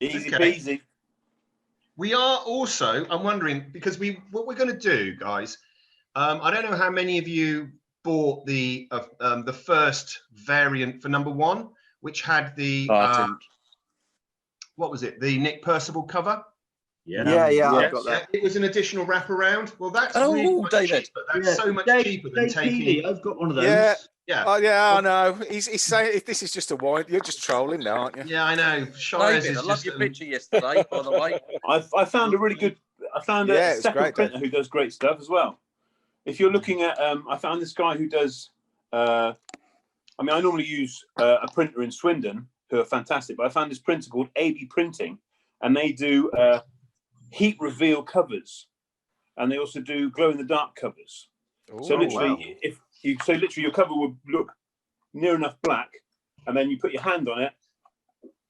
Easy peasy. We are also, I'm wondering, because what we're going to do, guys, I don't know how many of you bought the first variant for #1, which had the what was it? The Nick Percival cover. Yeah, I've got that. It was an additional wraparound. Well, that's really much David. cheaper. That's so much cheaper than taking. I've got one of those. Yeah. Oh, yeah, I know. He's saying if this is just a wine, you're just trolling now, aren't you? Yeah, I know. David, I love your picture yesterday, by the way. I found a really good. I found a second printer who does great stuff as well. If you're looking at, I found this guy who does. I normally use a printer in Swindon who are fantastic, but I found this printer called AB Printing, and they do heat reveal covers, and they also do glow in the dark covers. Ooh, so literally, literally your cover would look near enough black, and then you put your hand on it,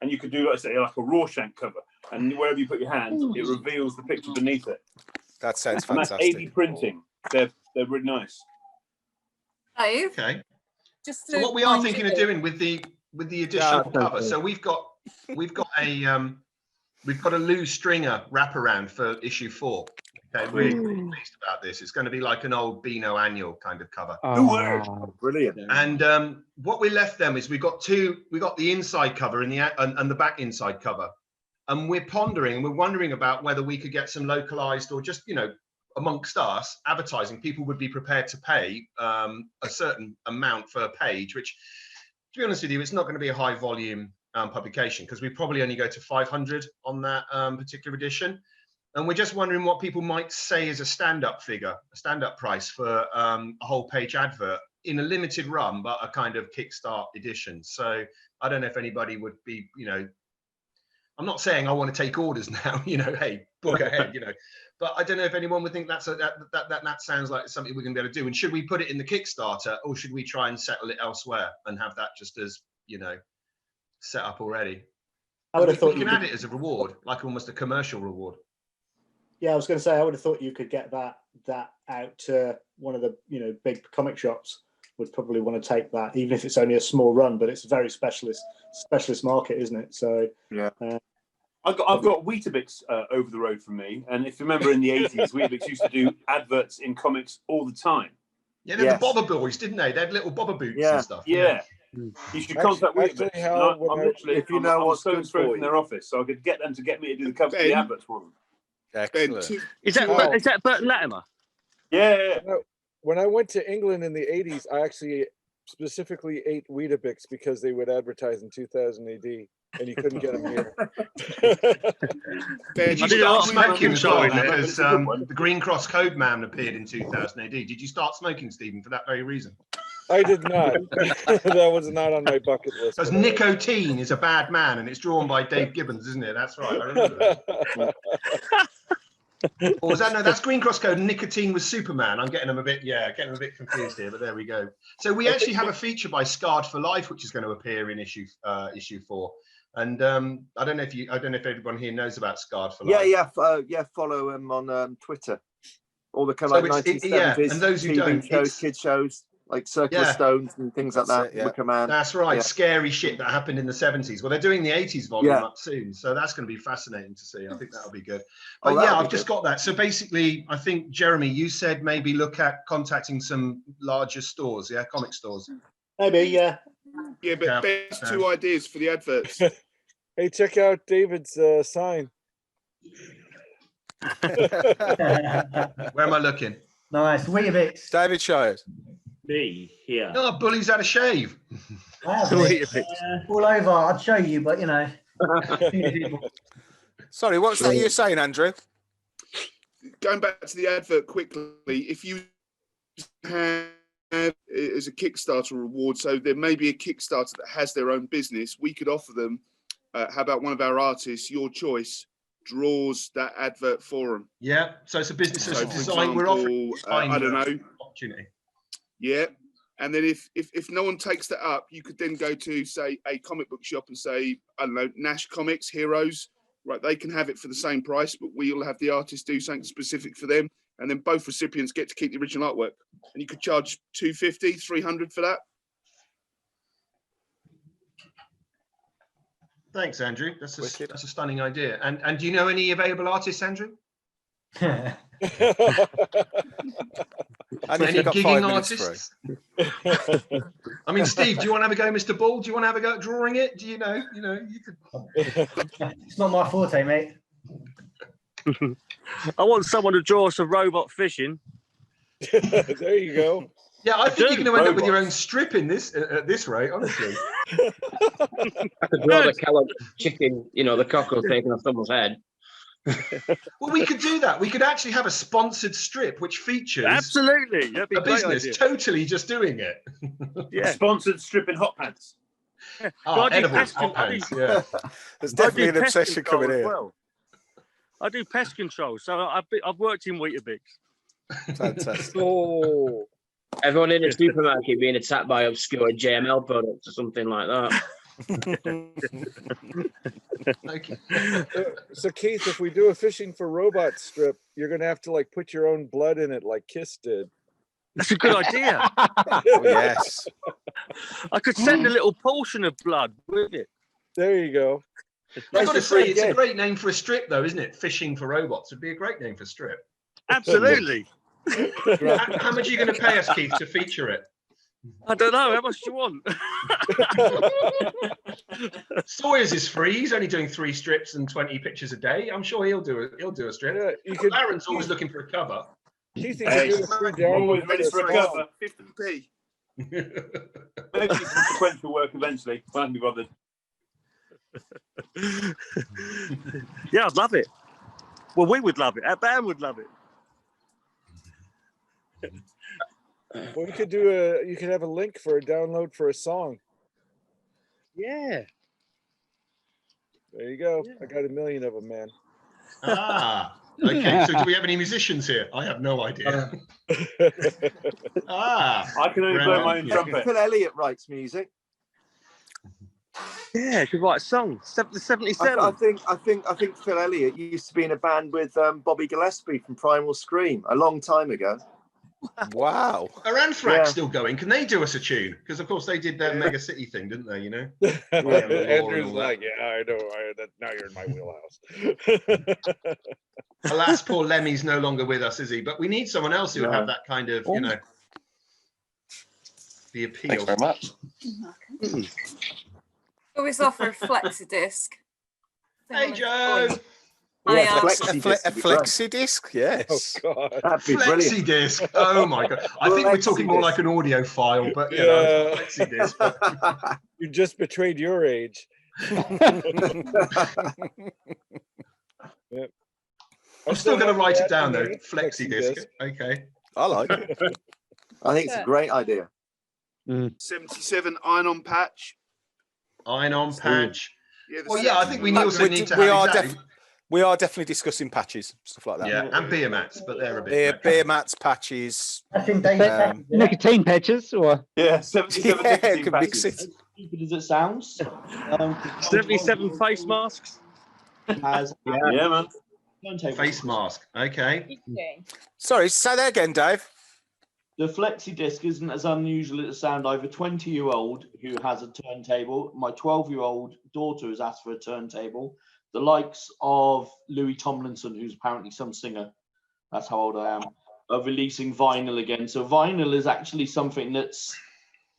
and you could do, like say, like a Rorschach cover, and wherever you put your hand, it reveals the picture beneath it. That sounds and fantastic. That's AB Printing. They're really nice. Okay. So what we are thinking of doing with the additional cover, so we've got a Lou Stringer wraparound for issue 4. Okay, really pleased about this. It's going to be like an old Beano annual kind of cover. Oh, brilliant! And what we left them is we got the inside cover and the back inside cover, and we're wondering about whether we could get some localized or just amongst us advertising. People would be prepared to pay a certain amount for a page, which, to be honest with you, it's not going to be a high volume publication, because we probably only go to 500 on that particular edition. And we're just wondering what people might say is a stand-up price for a whole page advert in a limited run, but a kind of kickstart edition. So I don't know if anybody would be, I'm not saying I want to take orders now, hey, book ahead, but I don't know if anyone would think that sounds like something we're going to be able to do. And should we put it in the Kickstarter, or should we try and settle it elsewhere and have that just as, set up already? I would have thought you can add it as a reward, like almost a commercial reward. Yeah, I was going to say, I would have thought you could get that out to one of the big comic shops. Would probably want to take that, even if it's only a small run, but it's a very specialist market, isn't it? So yeah. I've got Weetabix over the road from me, and if you remember in the 80s, Weetabix used to do adverts in comics all the time. Yeah, they had the Bobber Boys, didn't they? They had little Bobber boots and stuff. Yeah. You should contact Weetabix. I'm so through from their office, so I could get them to get me to do the cover of the adverts for them. Excellent. Is that Bert Latimer? Yeah. When I went to England in the 80s, I actually specifically ate Weetabix because they would advertise in 2000 AD, and you couldn't get them here. Did you start smoking as well? Because the Green Cross Code Man appeared in 2000 AD. Did you start smoking, Stephen, for that very reason? I did not. That was not on my bucket list. Because Nicotine is a bad man, and it's drawn by Dave Gibbons, isn't it? That's right. I remember that. Or was that, no, that's Green Cross Code, and Nicotine was Superman. I'm getting them a bit confused here, but there we go. So we actually have a feature by Scarred for Life, which is going to appear in issue 4. And I don't know if everyone here knows about Scarred for Life. Yeah. Follow him on Twitter. All the kind of 1970s and those who TV shows, kids shows. Like Circular Stones and things like that. Wicker Man. That's right. Scary shit that happened in the 70s. Well, they're doing the 80s volume up soon, so that's going to be fascinating to see. I think that'll be good. But I've just got that. So basically, I think Jeremy, you said maybe look at contacting some larger stores, comic stores. Maybe, yeah. Yeah, but there's 2 ideas for the adverts. Hey, check out David's sign. Where am I looking? Nice. Weetabix. David Shires. Me here. No, Bully's had a shave. All over. I'd show you, but Sorry, what's that you're saying, Andrew? Going back to the advert quickly, if you have it as a Kickstarter reward, so there may be a Kickstarter that has their own business, we could offer them, how about one of our artists, your choice, draws that advert for them. Yeah, so it's a business design. We're offering I don't know. Opportunity. Yeah, and then if no one takes that up, you could then go to, say, a comic book shop and say, I don't know, Nash Comics, Heroes, right? They can have it for the same price, but we'll have the artist do something specific for them, and then both recipients get to keep the original artwork. And you could charge $250, $300 for that. Thanks, Andrew. That's a stunning idea. And do you know any available artists, Andrew? And any gigging artists? I mean, Steve, do you want to have a go, Mr. Ball? Do you want to have a go at drawing it? Do you know? You could. It's not my forte, mate. I want someone to draw us a robot fishing. There you go. Yeah, I think you're going to end up with your own strip in this at this rate, honestly. I could draw the Kellogg chicken, the cockle taking off someone's head. Well, we could do that. We could actually have a sponsored strip which features absolutely that'd be a business idea. Totally just doing it. Yeah, sponsored strip in hot pants. Yeah. Edibles, hot pants. Yeah, there's definitely an obsession coming in. Well. I do pest control, so I've worked in Weetabix. Fantastic. Oh. Everyone in the supermarket being attacked by obscure JML products or something like that. Okay. So Keith, if we do a fishing for robots strip, you're gonna have to put your own blood in it like Kiss did. That's a good idea. Yes. I could send a little portion of blood with it. There you go. I've got to say, it's a great name for a strip, though, isn't it? Fishing for robots would be a great name for a strip. Absolutely. How much are you going to pay us, Keith, to feature it? I don't know. How much do you want? Sawyers is free. He's only doing 3 strips and 20 pictures a day. I'm sure he'll do a strip. Yeah, Aaron's always looking for a cover. Keith, you can do a free download. Always ready for a cover. 50p. Maybe some sequential work eventually. Won't be bothered. Yeah, I'd love it. Well, we would love it. Our band would love it. Well, you could have a link for a download for a song. Yeah. There you go. Yeah. I got 1 million of them, man. Okay. So do we have any musicians here? I have no idea. I can only blow my own trumpet. Phil Elliott writes music. Yeah, he could write a song. The 77. I think Phil Elliott used to be in a band with Bobby Gillespie from Primal Scream a long time ago. Wow. Are Anthrax still going? Can they do us a tune? Because of course they did their Mega City thing, didn't they? Andrew's like, yeah, I know. Now you're in my wheelhouse. Alas, poor Lemmy's no longer with us, is he? But we need someone else who would have that kind of, the appeal. Thanks very much. Always offer a flexi disc. Hey, Joe. A flexi disc, yes. Oh God, that'd be flexi brilliant. Disc. Oh my God, I think we're talking more like an audio file, but flexi disc. You just betrayed your age. Yep. I'm still going to write it down though. Flexi disc. Okay. I like it. I think it's a great idea. 77 iron-on patch. Iron-on patch. Yeah, I think we also need to. We are definitely discussing patches, stuff like that. Yeah, and beer mats, but they're a bit. Beer mats, patches. I think nicotine patches, or 77 nicotine patches. Stupid as it sounds. 77 face masks. Yeah, man. Face mask. Okay. Sorry, say that again, Dave. The flexi disc isn't as unusual as it sounds. I have a 20-year-old who has a turntable. My 12-year-old daughter has asked for a turntable. The likes of Louis Tomlinson, who's apparently some singer, that's how old I am, are releasing vinyl again. So vinyl is actually something that's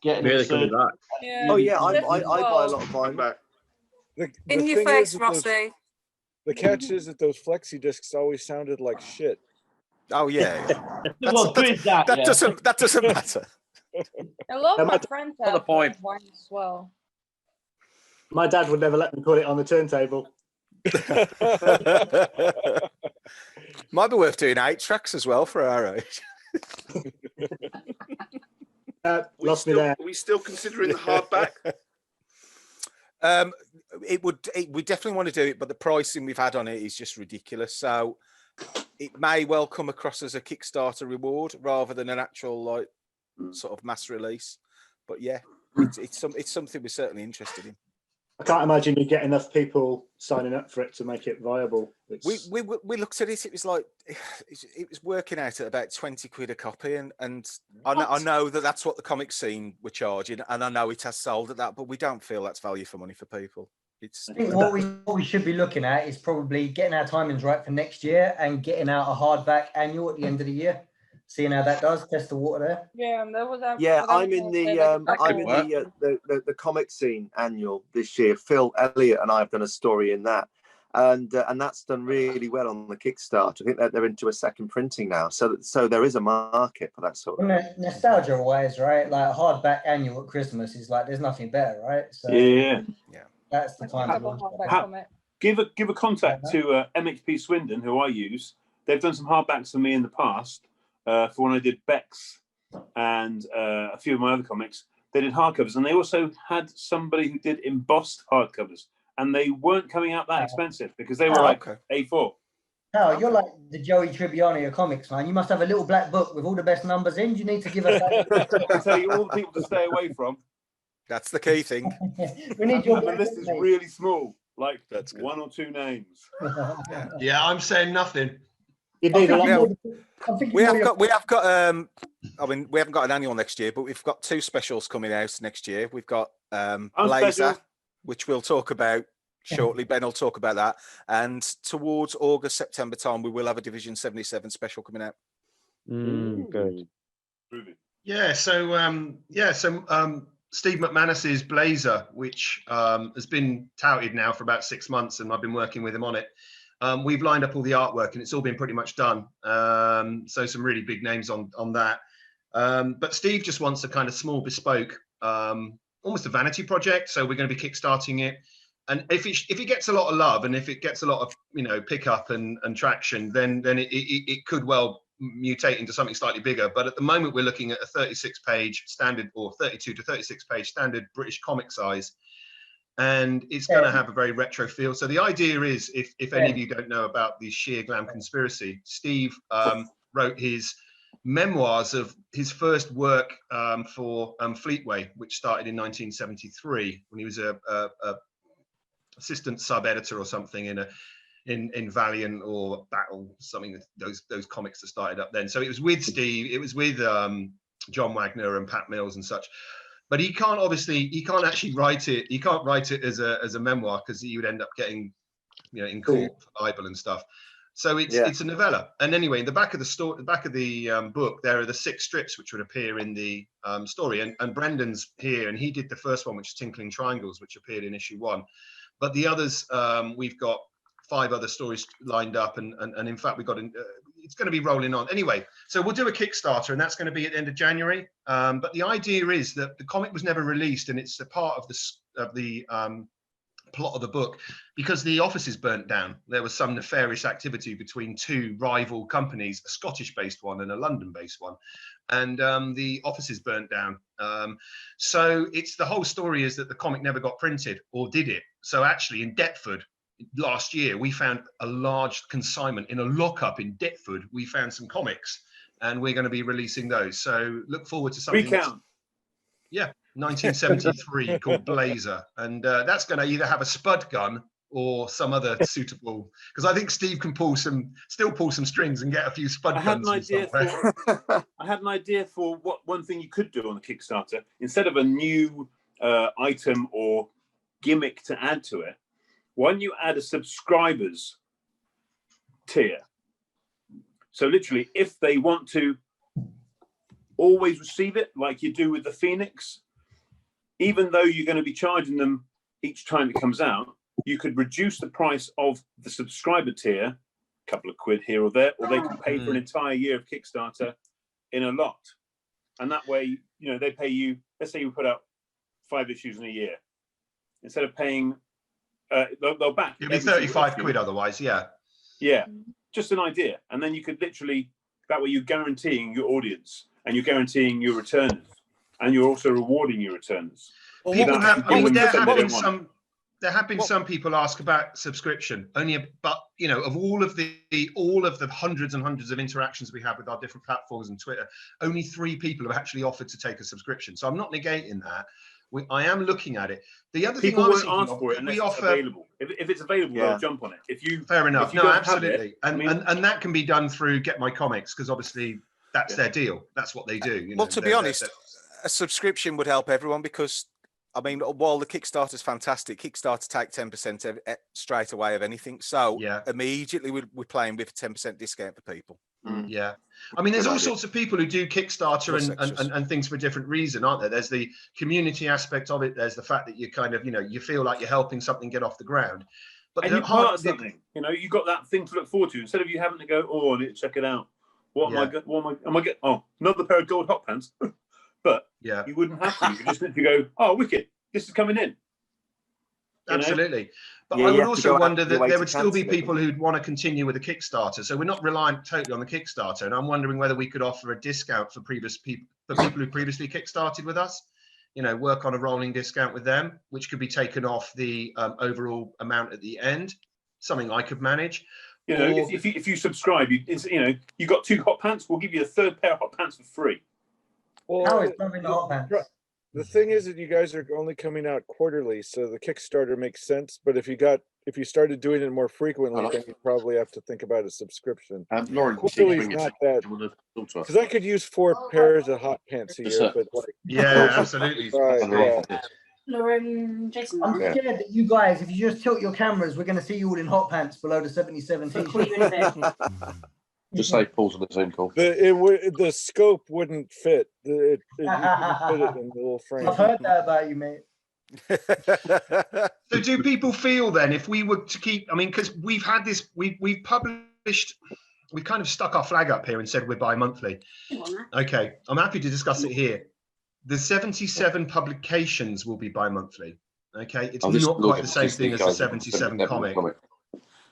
getting really coming back. Yeah. Oh yeah, I buy a lot of vinyl back. In your face, Rossi. The catch is that those flexi discs always sounded like shit. Oh yeah. That doesn't matter. A lot of my friends have vinyl as well. My dad would never let me put it on the turntable. Might be worth doing 8 tracks as well for our age. Lost me there. Are we still considering the hardback? We definitely want to do it, but the pricing we've had on it is just ridiculous. So it may well come across as a Kickstarter reward rather than an actual sort of mass release. But yeah, it's something we're certainly interested in. I can't imagine you get enough people signing up for it to make it viable. We looked at it. It was like it was working out at about 20 quid a copy, and I know that's what the comic scene were charging, and I know it has sold at that, but we don't feel that's value for money for people. It's I think what we should be looking at is probably getting our timings right for next year and getting out a hardback annual at the end of the year. Seeing how that does, test the water there. Yeah, that was that. Yeah, what I was I'm in gonna say, the like, I'm in the comic scene annual this year. Phil Elliott and I have done a story in that, and that's done really well on the Kickstarter. I think that they're into a second printing now, so there is a market for that sort of thing. Nostalgia wise, right? Like a hardback annual at Christmas is like there's nothing better, right? So yeah, that's the time to launch. Give a contact to MHP Swindon, who I use. They've done some hardbacks for me in the past. For when I did Beck's and a few of my other comics, they did hardcovers, and they also had somebody who did embossed hardcovers, and they weren't coming out that expensive because they were A4. No, you're like the Joey Tribbiani of comics, man. You must have a little black book with all the best numbers in. You need to give us that. I'll tell you all the people to stay away from. That's the key thing. We need your the list is really small, like that's 1 or 2 names. Yeah, I'm saying nothing. You need a lot more. We have got I mean, we haven't got an annual next year, but we've got 2 specials coming out next year. We've got Blazer, which we'll talk about shortly. Ben will talk about that. And towards August, September time, we will have a Division 77 special coming out. Good. Yeah, so Steve McManus's Blazer, which has been touted now for about 6 months, and I've been working with him on it. We've lined up all the artwork, and it's all been pretty much done. So some really big names on that. But Steve just wants a kind of small bespoke, almost a vanity project. So we're going to be kickstarting it. And if it gets a lot of love, and if it gets a lot of pickup and traction, then it could well mutate into something slightly bigger. But at the moment, we're looking at a 36-page standard, or 32 to 36-page standard British comic size. And it's going to have a very retro feel. So the idea is, if any of you don't know about the Sheer Glam Conspiracy, Steve wrote his memoirs of his first work for Fleetway, which started in 1973 when he was a assistant sub-editor or something in Valiant or Battle, something, those comics that started up then. So it was with Steve, it was with John Wagner and Pat Mills and such. But he can't actually write it. He can't write it as a memoir, because he would end up getting, in court for libel and stuff. So it's a novella. And anyway, in the back of the book, there are the 6 strips which would appear in the story. And Brendan's here, and he did the first one, which is Tinkling Triangles, which appeared in issue 1. But the others, we've got 5 other stories lined up, and in fact we've got it's going to be rolling on anyway. So we'll do a Kickstarter, and that's going to be at the end of January. But the idea is that the comic was never released, and it's a part of the plot of the book, because the offices burnt down. There was some nefarious activity between 2 rival companies, a Scottish-based one and a London-based one, and the offices burnt down. So it's the whole story is that the comic never got printed, or did it? So actually, in Deptford last year, we found a large consignment in a lockup in Deptford. We found some comics, and we're going to be releasing those. So look forward to something. Recount. Yeah, 1973 called Blazer, and that's going to either have a spud gun or some other suitable. Because I think Steve can still pull some strings and get a few spud guns. I had an idea for what one thing you could do on the Kickstarter, instead of a new item or gimmick to add to it. Why don't you add a subscribers tier? So literally, if they want to always receive it, like you do with the Phoenix, even though you're going to be charging them each time it comes out, you could reduce the price of the subscriber tier, a couple of quid here or there, or they can pay for an entire year of Kickstarter in a lot. And that way, they pay you, let's say you put out 5 issues in a year. Instead of paying, they'll back. It'll be 35 quid otherwise, yeah. Yeah, just an idea. And then you could literally, that way you're guaranteeing your audience, and you're guaranteeing your returners, and you're also rewarding your returners. Well, there have been some people ask about subscription, but of all of the hundreds and hundreds of interactions we have with our different platforms and Twitter, only 3 people have actually offered to take a subscription. So I'm not negating that. I am looking at it. The other people thing won't ask for it unless it's available. If it's available, they'll jump on it. Fair enough. No, absolutely. And that can be done through Get My Comics, because obviously that's their deal. That's what they do. Well, to be honest, a subscription would help everyone, because I mean, while the Kickstarter's fantastic, Kickstarter take 10% straight away of anything. So immediately we're playing with a 10% discount for people. Yeah, I mean, there's all sorts of people who do Kickstarter and things for a different reason, aren't there? There's the community aspect of it. There's the fact that you kind of, you feel like you're helping something get off the ground. But and you're part of something. You got that thing to look forward to instead of you having to go, oh, I need to check it out. What am I getting? Oh, another pair of gold hot pants. But you wouldn't have to. You could just literally go, oh, wicked, this is coming in. Absolutely. But I would also wonder that there would still be people who'd want to continue with the Kickstarter. So we're not reliant totally on the Kickstarter. And I'm wondering whether we could offer a discount for people who previously Kickstarted with us, work on a rolling discount with them, which could be taken off the overall amount at the end, something I could manage. If you subscribe, you got 2 hot pants, we'll give you a 3rd pair of hot pants for free. How is something hot pants? The thing is that you guys are only coming out quarterly, so the Kickstarter makes sense. But if you started doing it more frequently, then you probably have to think about a subscription. Lauren, quarterly is not that, because I could use 4 pairs of hot pants a year. But absolutely. Lauren, Jason. I'm scared that you guys, if you just tilt your cameras, we're going to see you all in hot pants below the 77 t-shirt. Just say Paul's on the Zoom call. The scope wouldn't fit. You couldn't fit it in the little frame. I've heard that about you, mate. So do people feel then, if we were to keep, because we've had this, we've published, we've kind of stuck our flag up here and said we're bi-monthly. Okay, I'm happy to discuss it here. The 77 publications will be bi-monthly. Okay, it's not quite the same thing as the 77 comic.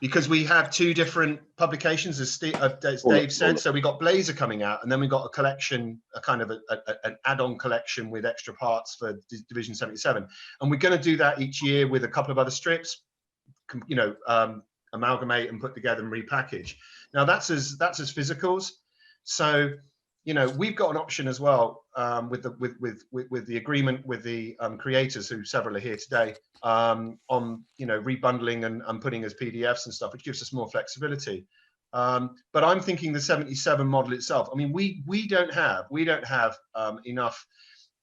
Because we have 2 different publications, as Dave said. So we got Blazer coming out, and then we got a collection, a kind of an add-on collection with extra parts for Division 77. And we're going to do that each year with a couple of other strips, amalgamate and put together and repackage. Now that's as physicals. So we've got an option as well with the agreement with the creators, who several are here today, on rebundling and putting as PDFs and stuff, which gives us more flexibility. But I'm thinking the 77 model itself. We don't have enough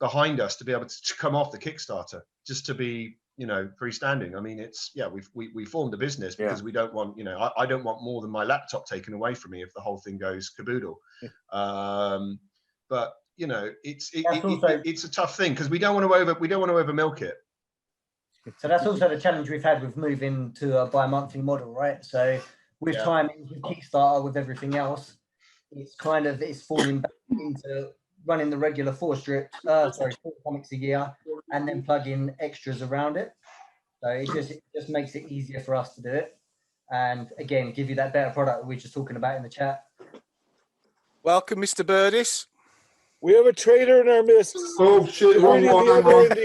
behind us to be able to come off the Kickstarter, just to be freestanding. We formed a business because we don't want I don't want more than my laptop taken away from me if the whole thing goes caboodle. But it's a tough thing because we don't want to over milk it. So that's also the challenge we've had with moving to a bi-monthly model, right? So with timings, with Kickstarter, with everything else, it's falling back into running the regular 4 comics a year, and then plug in extras around it. So it just makes it easier for us to do it, and again, give you that better product that we were just talking about in the chat. Welcome, Mr. Burdis. We have a traitor in our midst. Oh shit! Wrong one. You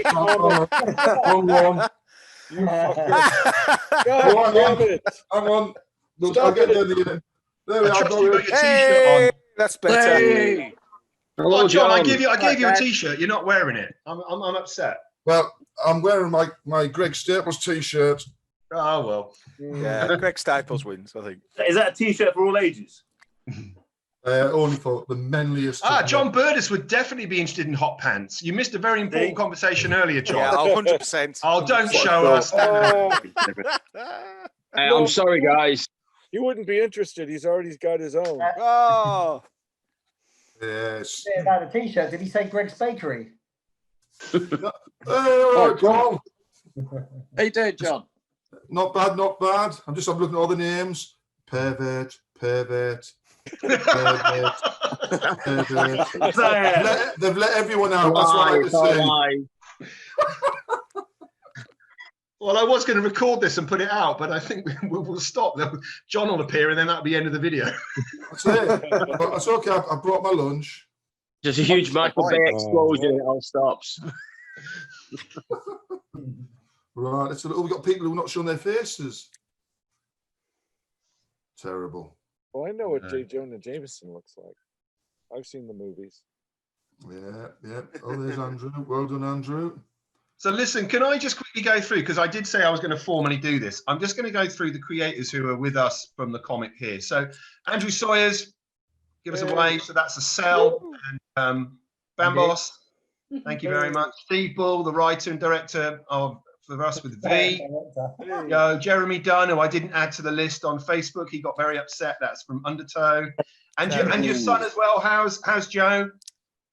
fucker! God damn it! Hang on. Stop it. There we are. Hey, that's better. Hey. Hello, John. I gave you a T-shirt. You're not wearing it. I'm upset. Well, I'm wearing my Greg Staples T-shirt. Oh well. Yeah, Greg Staples wins, I think. Is that a T-shirt for all ages? Only for the manliest. John Burdis would definitely be interested in hot pants. You missed a very important conversation earlier, John. Yeah, 100%. Oh, don't show us. I'm sorry, guys. He wouldn't be interested. He's already got his own. Oh. Yes. About a T-shirt. Did he say Greg's Bakery? John. How you doing, John? Not bad, not bad. I'm looking at all the names. Pervert. They've let everyone out. That's what I have to say. Well, I was going to record this and put it out, but I think we'll stop. John will appear, and then that'll be the end of the video. That's it. But that's okay. I brought my lunch. Just a huge Michael Bay explosion. It all stops. Right. We've got people who are not showing their faces. Terrible. Well, I know what J. Jonah Jameson looks like. I've seen the movies. Yeah. Oh, there's Andrew. Well done, Andrew. So listen, can I just quickly go through, because I did say I was going to formally do this. I'm just going to go through the creators who are with us from the comic here. So Andrew Sawyers, give us a wave. So that's a Cell and Bambos. Thank you very much. Steve Bull, the writer and director of For Us with V. Yo, Jeremy Dunn, who I didn't add to the list on Facebook. He got very upset. That's from Undertow. And your son as well. How's Joe?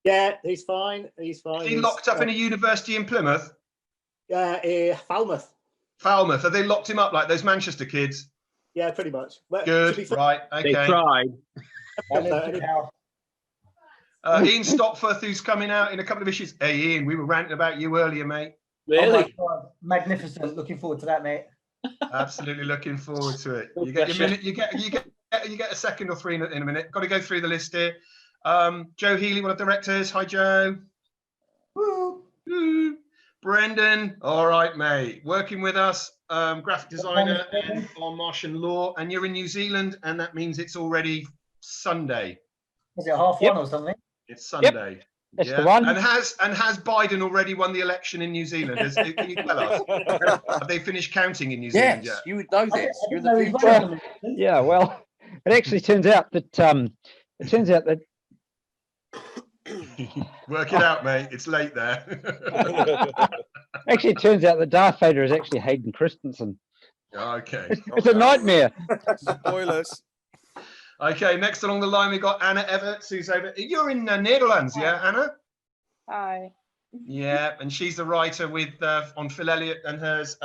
Yeah, he's fine. He's fine. Is he locked up in a university in Plymouth? Falmouth. Falmouth. Have they locked him up like those Manchester kids? Yeah, pretty much. But good. Right. Okay. They tried. Ian Stopforth, who's coming out in a couple of issues. Hey, Ian, we were ranting about you earlier, mate. Really? Oh my God. Magnificent. Looking forward to that, mate. Absolutely looking forward to it. You get your minute. You get a second or three in a minute. Got to go through the list here. Joe Healy, one of the directors. Hi, Joe. Woo. Woo. Brendan, all right, mate. Working with us, graphic designer and on Martian Law, and you're in New Zealand, and that means it's already Sunday. Is it half one or something? It's Sunday. Yep. That's the one. And has Biden already won the election in New Zealand? Can you tell us? Have they finished counting in New Zealand yet? Yes, you would know this. You're the future. Yeah, well, it actually turns out that Work it out, mate. It's late there. Actually, it turns out that Darth Vader is actually Hayden Christensen. Okay. It's a nightmare. Spoilers. Okay, next along the line we got Anna Everts, who's over. You're in Netherlands, yeah, Anna? Hi. Yeah, and she's the writer with on Phil Elliott and hers.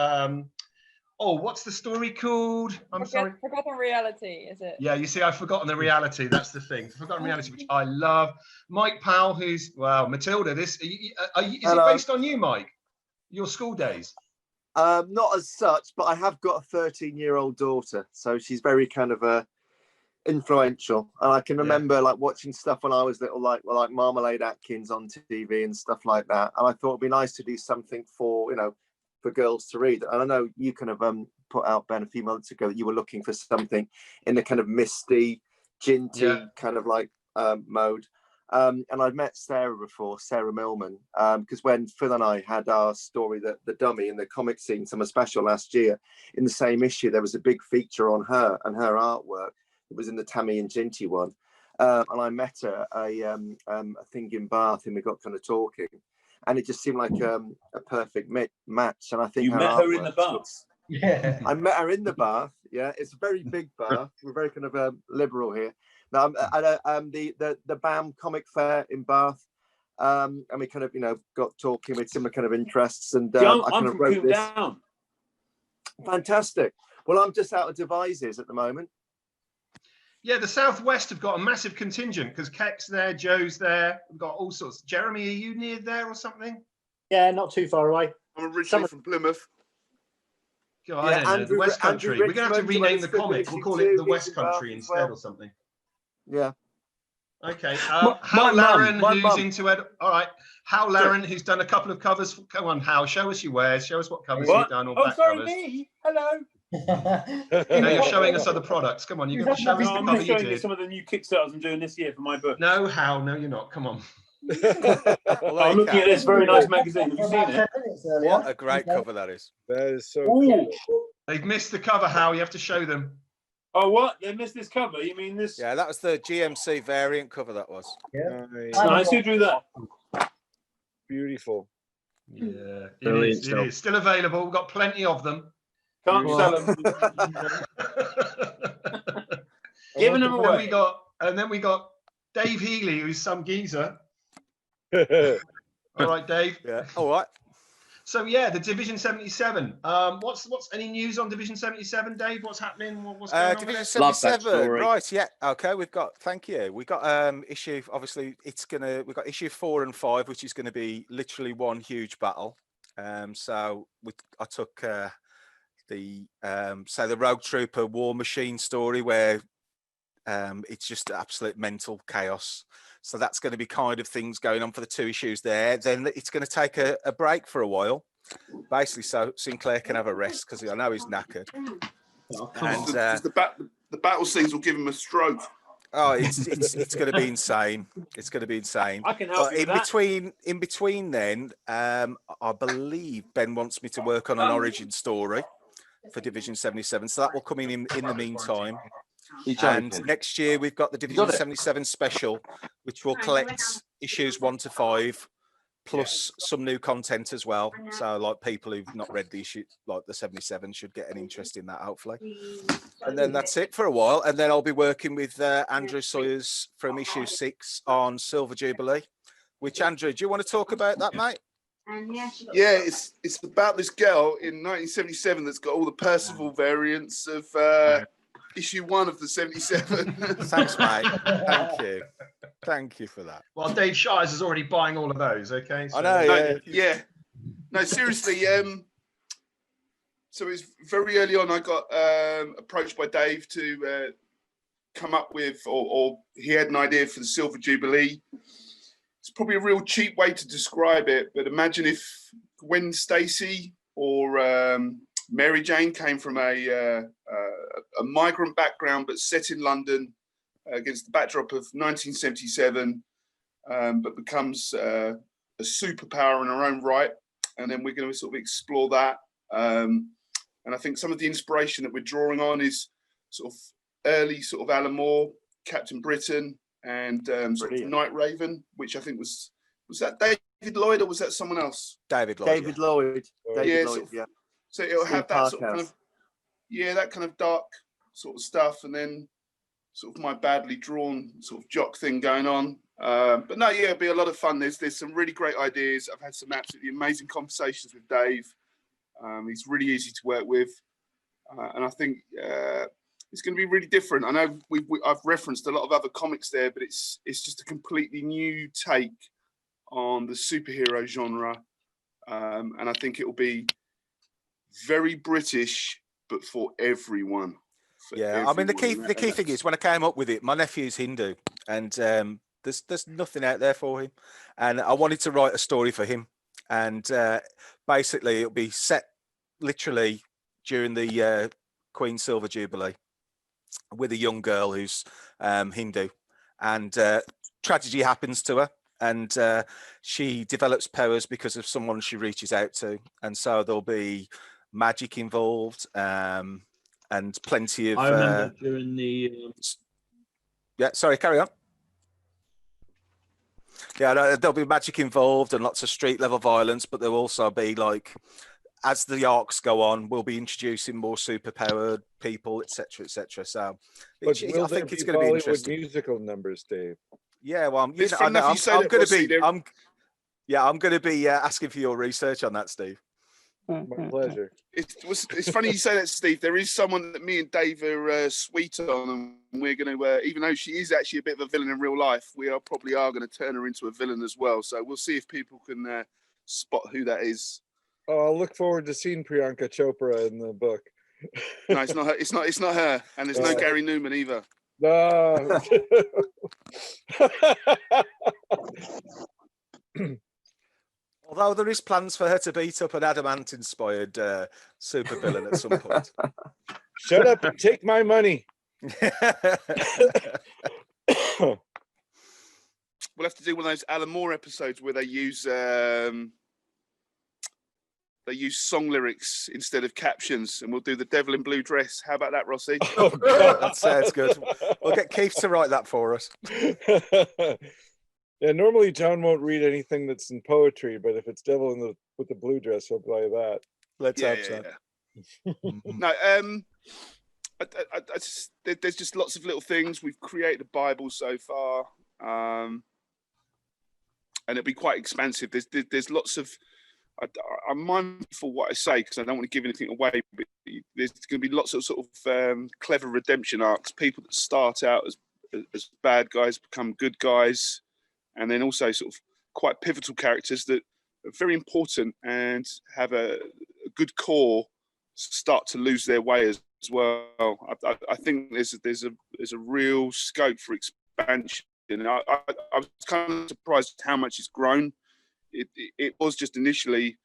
What's the story called? Sorry. Forgotten Reality, is it? Yeah, you see, I've forgotten the reality. That's the thing. Forgotten reality, which I love. Mike Powell, who's Matilda. Is it based on you, Mike? Your school days? Not as such, but I have got a 13-year-old daughter, so she's very kind of influential. And I can remember like watching stuff when I was little, like Marmalade Atkins on TV and stuff like that. And I thought it'd be nice to do something for for girls to read. And I know you kind of put out, Ben, a few months ago that you were looking for something in the kind of misty, ginty kind of like mode. And I'd met Sarah before, Sarah Millman, because when Phil and I had our story, the dummy in the comic scene summer special last year, in the same issue there was a big feature on her and her artwork. It was in the Tammy and Ginty one, and I met her a thing in Bath, and we got kind of talking, and it just seemed like a perfect match. And I think you met her in the bath. Yeah, I met her in the bath. Yeah, it's a very big bath. We're very kind of liberal here. Now I'm at the BAM comic fair in Bath, and we kind of got talking with similar kind of interests, and I kind of wrote this. Down. Fantastic. Well, I'm just out of devices at the moment. Yeah, the Southwest have got a massive contingent because Keck's there, Joe's there. We've got all sorts. Jeremy, are you near there or something? Yeah, not too far away. I'm originally from Plymouth. God, I don't know. The West Country. We're going to have to rename the comic. We'll call it the West Country instead or something. Yeah. Okay. Hal Laren, who's into it. All right. Hal Laren, who's done a couple of covers. Come on, Hal. Show us your wares. Show us what covers you've done. Or back covers. Me. Hello. No, you're showing us other products. Come on, you've got to show us the cover you did. Some of the new Kickstarters I'm doing this year for my book. No, Hal. No, you're not. Come on. I'm looking at this very nice magazine. Have you seen it? What a great cover that is. That is so cool. They've missed the cover, Hal. You have to show them. Oh, what? They missed this cover? You mean this? Yeah, that was the GMC variant cover, that was. Yeah. Nice. Who drew that? Beautiful. Yeah, it is still available. We've got plenty of them. Can't sell them. Giving them away. And then we got Dave Healy, who's some geezer. All right, Dave. Yeah. All right. So yeah, the Division 77. What's any news on Division 77, Dave? What's happening? What's going on? Division 77. Right. Yeah. Okay. Thank you. We got issue. Obviously, we've got issue 4 and 5, which is going to be literally one huge battle. So I took the Rogue Trooper War Machine story where it's just absolute mental chaos. So that's going to be kind of things going on for the 2 issues there. Then it's going to take a break for a while, basically, so Sinclair can have a rest because I know he's knackered. And the battle scenes will give him a stroke. Oh, it's going to be insane. It's going to be insane. I can help you with that. In between, then I believe Ben wants me to work on an origin story for Division 77, so that will come in the meantime. And next year we've got the Division 77 special, which will collect issues 1 to 5 plus some new content as well. So like people who've not read the issue, like the 77, should get an interest in that, hopefully. And then that's it for a while. And then I'll be working with Andrew Sawyers from issue 6 on Silver Jubilee, which, Andrew, do you want to talk about that, mate? Yeah, it's about this girl in 1977 that's got all the Percival variants of issue 1 of the 77. Thanks, mate. Thank you for that. Well, Dave Shires is already buying all of those. Okay, so. I know. Yeah. No, seriously. So it was very early on. I got approached by Dave to come up with, or he had an idea for the Silver Jubilee. It's probably a real cheap way to describe it, but imagine if Gwen Stacy or Mary Jane came from a migrant background, but set in London against the backdrop of 1977, but becomes a superpower in her own right. And then we're going to sort of explore that. And I think some of the inspiration that we're drawing on is sort of early sort of Alan Moore, Captain Britain, and sort of Night Raven, which I think was that David Lloyd or was that someone else? David Lloyd. David Lloyd. So it'll have that sort of kind of, that kind of dark sort of stuff, and then sort of my badly drawn sort of jock thing going on. But no, it'll be a lot of fun. There's some really great ideas. I've had some absolutely amazing conversations with Dave. He's really easy to work with, and I think it's going to be really different. I know I've referenced a lot of other comics there, but it's just a completely new take on the superhero genre, and I think it will be very British, but for everyone. I mean, the key thing is when I came up with it, my nephew's Hindu, and there's nothing out there for him, and I wanted to write a story for him, and basically it'll be set literally during the Queen Silver Jubilee with a young girl who's Hindu, and tragedy happens to her, and she develops powers because of someone she reaches out to, and so there'll be magic involved, and plenty of. I remember during the. Sorry, carry on. Yeah, there'll be magic involved and lots of street level violence, but there'll also be, like, as the arcs go on, we'll be introducing more superpowered people, etc., etc. So, I think it's going to be interesting. Musical numbers, Dave. Yeah, well, I'm going to be asking for your research on that, Steve. My pleasure. It's funny you say that, Steve. There is someone that me and Dave are sweet on, and we're going to, even though she is actually a bit of a villain in real life, we probably are going to turn her into a villain as well. So we'll see if people can spot who that is. Oh, I'll look forward to seeing Priyanka Chopra in the book. No, it's not her. It's not her, and there's no Gary Newman either. No. Although there is plans for her to beat up an adamant-inspired supervillain at some point. Shut up and take my money. We'll have to do one of those Alan Moore episodes where they use song lyrics instead of captions, and we'll do the Devil in Blue Dress. How about that, Rossi? Oh, God, that sounds good. We'll get Keith to write that for us. Yeah, normally John won't read anything that's in poetry, but if it's Devil with the Blue Dress, he'll buy that. Let's hope so. No, there's just lots of little things. We've created a Bible so far, and it'll be quite expansive. There's lots of. I'm mindful what I say because I don't want to give anything away. But there's going to be lots of sort of clever redemption arcs. People that start out as bad guys become good guys, and then also sort of quite pivotal characters that are very important and have a good core start to lose their way as well. I think there's a real scope for expansion. And I was kind of surprised how much it's grown. It was just initially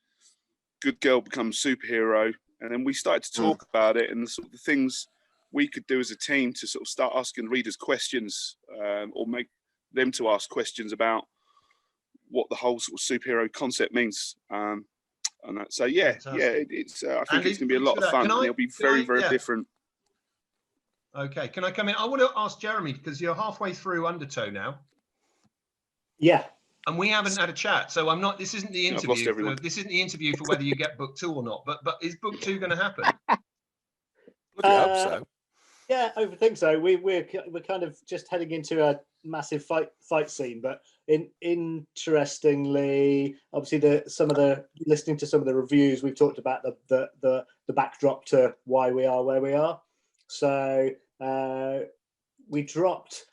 good girl becomes superhero, and then we started to talk about it and the sort of the things we could do as a team to sort of start asking readers questions, or make them to ask questions about what the whole sort of superhero concept means. And that, so it's I think it's going to be a lot of fun, and it'll be very different. Okay, can I come in? I want to ask Jeremy, because you're halfway through Undertow now. Yeah. And we haven't had a chat, so I'm not. This isn't the I've lost interview. everyone. This isn't the interview for whether you get book 2 or not. But is book 2 going to happen? I hope so. Yeah, I would think so. We're kind of just heading into a massive fight scene, but interestingly, obviously listening to some of the reviews, we've talked about the backdrop to why we are where we are. So we dropped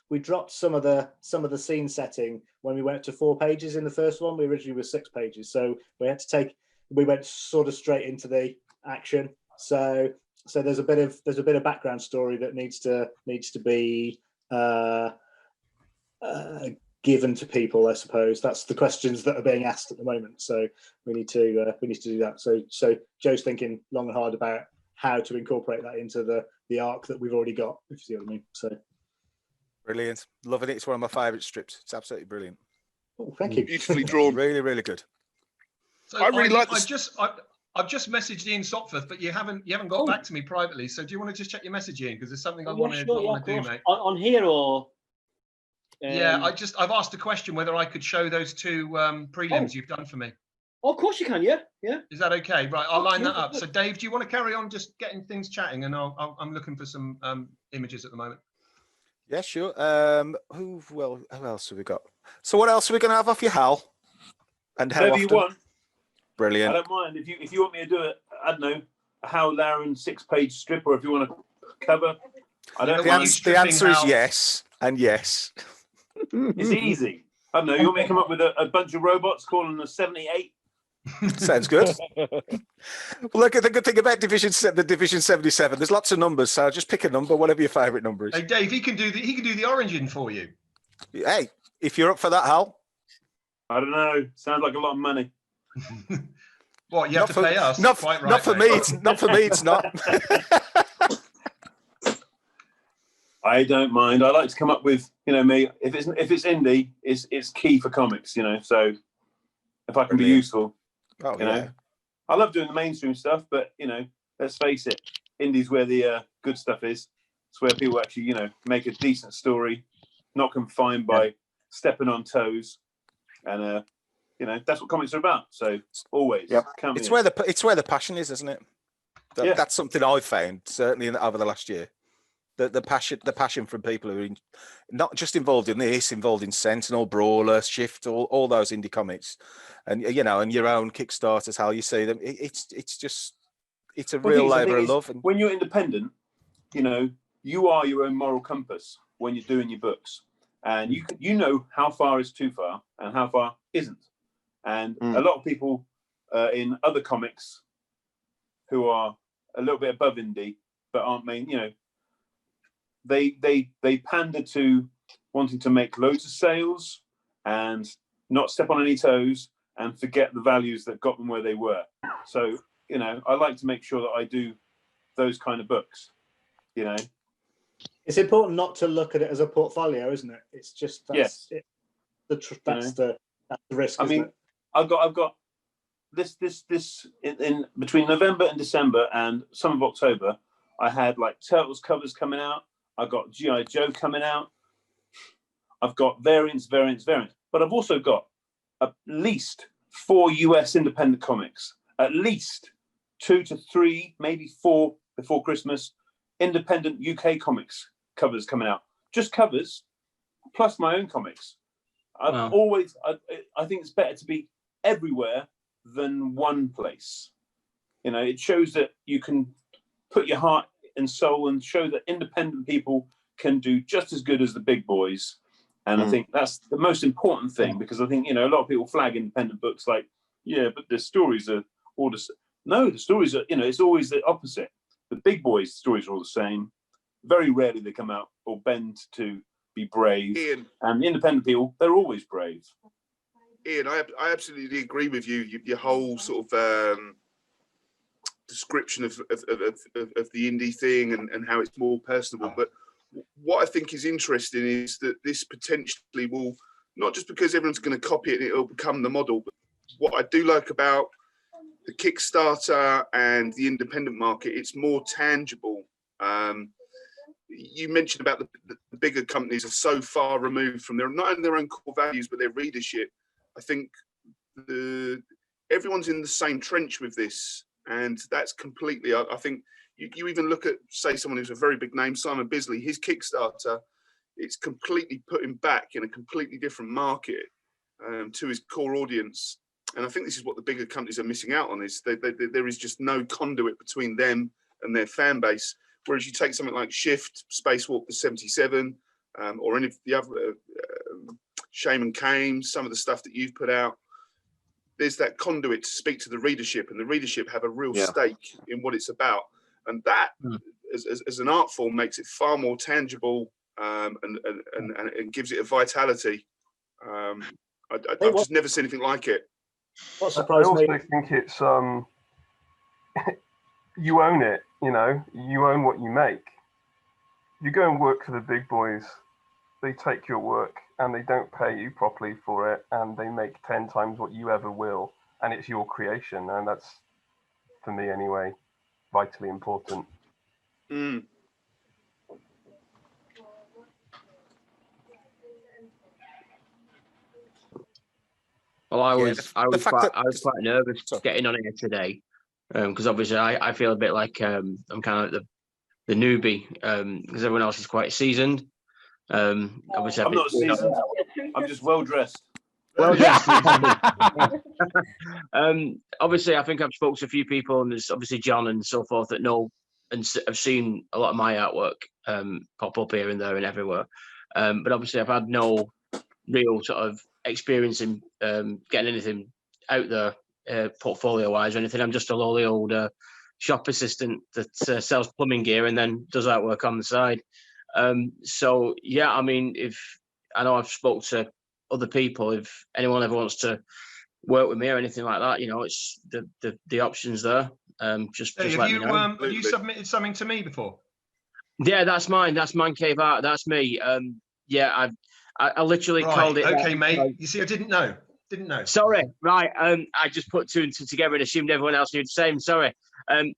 some of the scene setting when we went to 4 pages in the first one. We originally were 6 pages, so we went sort of straight into the action. So there's a bit of background story that needs to be given to people, I suppose. That's the questions that are being asked at the moment. So we need to do that. So Joe's thinking long and hard about how to incorporate that into the arc that we've already got, if you see what I mean. So brilliant, loving it. It's one of my favourite strips. It's absolutely brilliant. Oh, thank you. Beautifully drawn. Really, really good. So I really like. I've just messaged Ian Sopforth, but you haven't got back to me privately. So do you want to just check your message, Ian? Because there's something I want to do, mate. On here or? Yeah, I've asked a question whether I could show those 2 prelims you've done for me. Oh, of course you can. Yeah. Is that okay? Right, I'll line that up. So Dave, do you want to carry on just getting things chatting? And I'm looking for some images at the moment. Yeah, sure. Who else have we got? So what else are we going to have off your Hal? And how Whatever often? you want. Brilliant. I don't mind if you want me to do it. I don't know, a Hal Laren 6-page strip, or if you want to cover. I don't mind. The answer is yes and yes. It's easy. I don't know. You want me to come up with a bunch of robots calling them 78? Sounds good. Well, look, the good thing about the Division 77, there's lots of numbers, so just pick a number, whatever your favourite number is. Hey Dave, he can do the origin for you. Hey, if you're up for that, Hal. I don't know. Sounds like a lot of money. What, you have to pay us? Not for me. It's not. I don't mind. I like to come up with, me. If it's indie, it's key for comics, So if I can be useful, I love doing the mainstream stuff, but let's face it, indie's where the good stuff is. It's where people actually, make a decent story, not confined by stepping on toes, and that's what comics are about. So always, it's where the passion is, isn't it? That's something I've found certainly over the last year. The passion from people who are not just involved in this, involved in Sentinel, Brawler, Shift, all those indie comics, and and your own Kickstarters, how you see them. It's a real labour of love. And when you're independent, you are your own moral compass when you're doing your books, and you know how far is too far and how far isn't. And a lot of people in other comics who are a little bit above indie but aren't they pander to wanting to make loads of sales and not step on any toes and forget the values that got them where they were. So I like to make sure that I do those kind of books. It's important not to look at it as a portfolio, isn't it? It's just that's the risk. I mean, I've got this in between November and December and some of October. I had like Turtles covers coming out. I got G.I. Joe coming out. I've got variants, but I've also got at least 4 US independent comics, at least 2 to 3, maybe 4 before Christmas, independent UK comics covers coming out. Just covers, plus my own comics. I think it's better to be everywhere than one place. It shows that you can put your heart and soul and show that independent people can do just as good as the big boys. And I think that's the most important thing, because I think, a lot of people flag independent books like, but the stories are all the same. No, the stories are, it's always the opposite. The big boys' stories are all the same. Very rarely they come out or bend to be brave. Ian. And the independent people, they're always brave. Ian, I absolutely agree with you. Your whole sort of description of the indie thing and how it's more personable. But what I think is interesting is that this potentially will, not just because everyone's going to copy it and it'll become the model, but what I do like about the Kickstarter and the independent market, it's more tangible. You mentioned about the bigger companies are so far removed from not only their own core values, but their readership. I think everyone's in the same trench with this, and that's completely. I think you even look at, say, someone who's a very big name, Simon Bisley. His Kickstarter, it's completely put him back in a completely different market to his core audience. And I think this is what the bigger companies are missing out on, is there is just no conduit between them and their fan base. Whereas you take something like Shift, Spacewalk, The77, or any of the other Shaman Came, some of the stuff that you've put out, there's that conduit to speak to the readership, and the readership have a real stake in what it's about. And that, as an art form, makes it far more tangible and gives it a vitality. I've just never seen anything like it. What I surprised also me? think it's you own it. You know, you own what you make. You go and work for the big boys. They take your work and they don't pay you properly for it, and they make 10 times what you ever will, and it's your creation, and that's, for me anyway, vitally important. Mm. Well, I was quite nervous getting on here today, because obviously I feel a bit like I'm kind of like the newbie, because everyone else is quite seasoned. Obviously, I'm not seasoned. I'm just well dressed. Well dressed. Obviously, I think I've spoken to a few people, and there's obviously John and so forth that know and have seen a lot of my artwork pop up here and there and everywhere. But obviously, I've had no real sort of experience in getting anything out there portfolio-wise or anything. I'm just a lowly old shop assistant that sells plumbing gear and then does artwork on the side. So yeah, I mean, I know I've spoke to other people, if anyone ever wants to work with me or anything like that, you know, it's the options there. Just Hey, let me know. have you submitted something to me before? Yeah, that's mine. That's Man Cave Art. That's me. Yeah, I literally called it. Okay, mate. You see, I didn't know. Sorry, right. I just put two and two together and assumed everyone else knew the same. Sorry.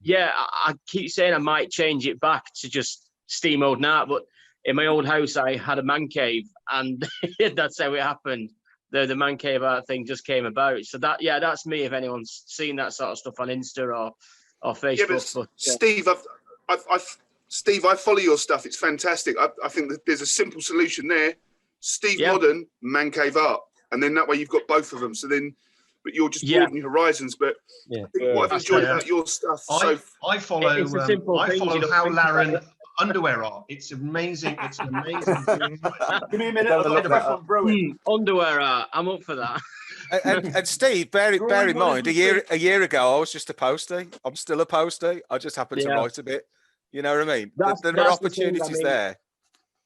Yeah, I keep saying I might change it back to just Steam Mode Art, but in my old house I had a man cave, and that's how it happened. The Man Cave Art thing just came about. So that's me. If anyone's seen that sort of stuff on Insta or Facebook. Yeah, but Steve, Steve, I follow your stuff. It's fantastic. I think that there's a simple solution there. Steve Modern, Man Cave Art, and then that way you've got both of them. So then, but you're just broadening horizons. But I think what I've enjoyed about your stuff. I follow Hal Laren underwear art. It's amazing. It's an amazing thing. Give me a minute. Underwear art. I'm up for that. And Steve, bear in mind, a year ago I was just a postie. I'm still a postie. I just happen to write a bit. You know what I mean? There are opportunities there.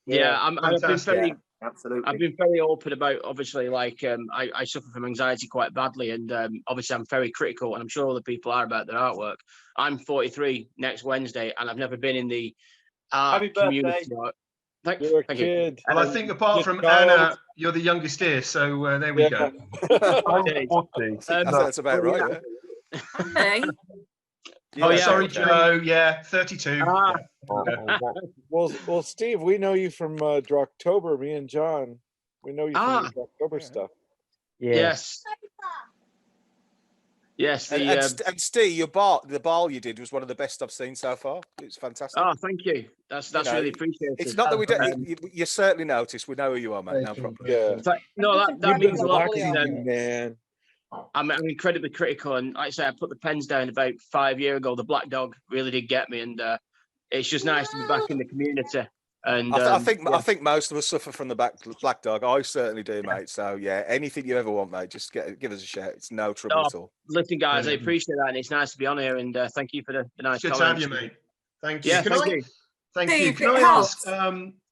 Yeah, I've been very. Absolutely. I've been very open about, obviously, like I suffer from anxiety quite badly, and obviously I'm very critical, and I'm sure other people are about their artwork. I'm 43 next Wednesday, and I've never been in the art community. Thank you. Well, I think apart from Anna, you're the youngest here, so there we go. I'm 40. That's about right. Hey. Sorry, Joe. Yeah, 32. Well, Steve, we know you from Droptober. Me and John, we know you from the Droptober stuff. Yes. Yes. And Steve, the ball you did was one of the best I've seen so far. It's fantastic. Oh, thank you. That's really appreciated. It's not that we don't. You certainly noticed. We know who you are, mate. No problem. Yeah. No, that means a lot. Man. I'm incredibly critical, and like I say, I put the pens down about 5 years ago. The Black Dog really did get me, and it's just nice to be back in the community. And I think most of us suffer from the Black Dog. I certainly do, mate. So yeah, anything you ever want, mate, just give us a shout. It's no trouble at all. Listen, guys, I appreciate that, and it's nice to be on here. And thank you for the nice comments. Good to have you, mate. Thank you. Yeah, thank you. Thank you. Can I ask,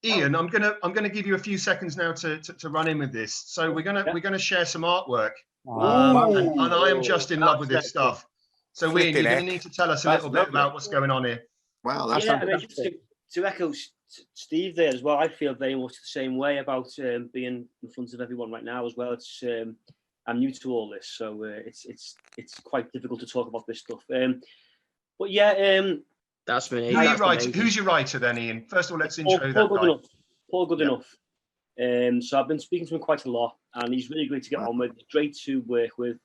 Ian? I'm gonna give you a few seconds now to run in with this. So we're gonna share some artwork. And I am just in love with this stuff. So Ian, you're going to need to tell us a little bit about what's going on here. Wow, that's to echo Steve there as well. I feel very much the same way about being in front of everyone right now as well. It's I'm new to all this, so it's quite difficult to talk about this stuff. But yeah, that's me. Who's your writer then, Ian? First of all, let's intro that guy. Paul Goodenough. So I've been speaking to him quite a lot. and he's really great to get on with. Great to work with.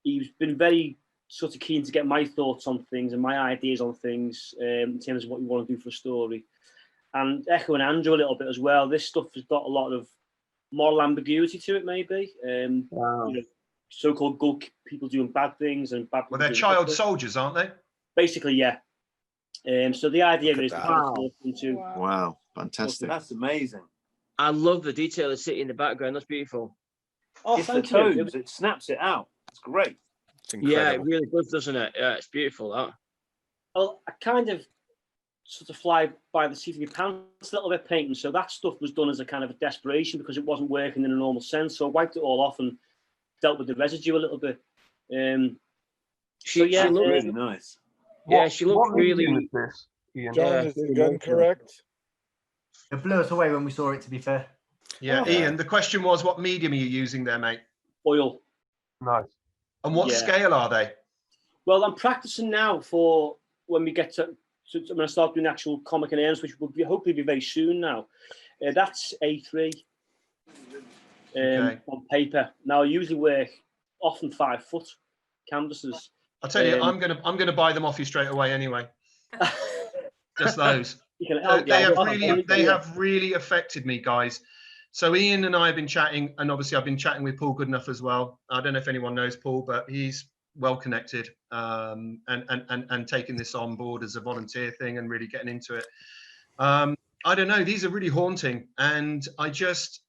He's been very sort of keen to get my thoughts on things and my ideas on things in terms of what we want to do for a story. And echoing Andrew a little bit as well, this stuff has got a lot of moral ambiguity to it, maybe. Wow. You know, so-called good people doing bad things and bad people. Well, they're child soldiers, aren't they? Basically, yeah. So the idea is to kind of Wow. into Wow, fantastic. That's amazing. I love the detail of city in the background. That's beautiful. Oh, It's the thank you. tones. It snaps it out. It's great. It's Yeah, it incredible. really does, doesn't it? Yeah, it's beautiful. That. Well, I kind of sort of fly by the seat of my pants a little bit painting. So that stuff was done as a kind of a desperation because it wasn't working in a normal sense. So I wiped it all off and dealt with the residue a little bit. So yeah, she looks really nice. Yeah, she looks really. This, Ian? John, is the gun correct? It blew us away when we saw it, to be fair. Yeah, Oh. Ian, the question was, what medium are you using there, mate? Oil. Nice. And what scale are they? Well, I'm practicing now for when we get to I'm going to start doing actual comic in earnest, which will be hopefully be very soon now. That's A3 on paper. Now I usually work often 5 foot canvases. I'll tell you, I'm gonna buy them off you straight away anyway. Just those. They have really affected me, guys. So Ian and I have been chatting, and obviously I've been chatting with Paul Goodenough as well. I don't know if anyone knows Paul, but he's well connected and taking this on board as a volunteer thing and really getting into it. I don't know, these are really haunting, and I just,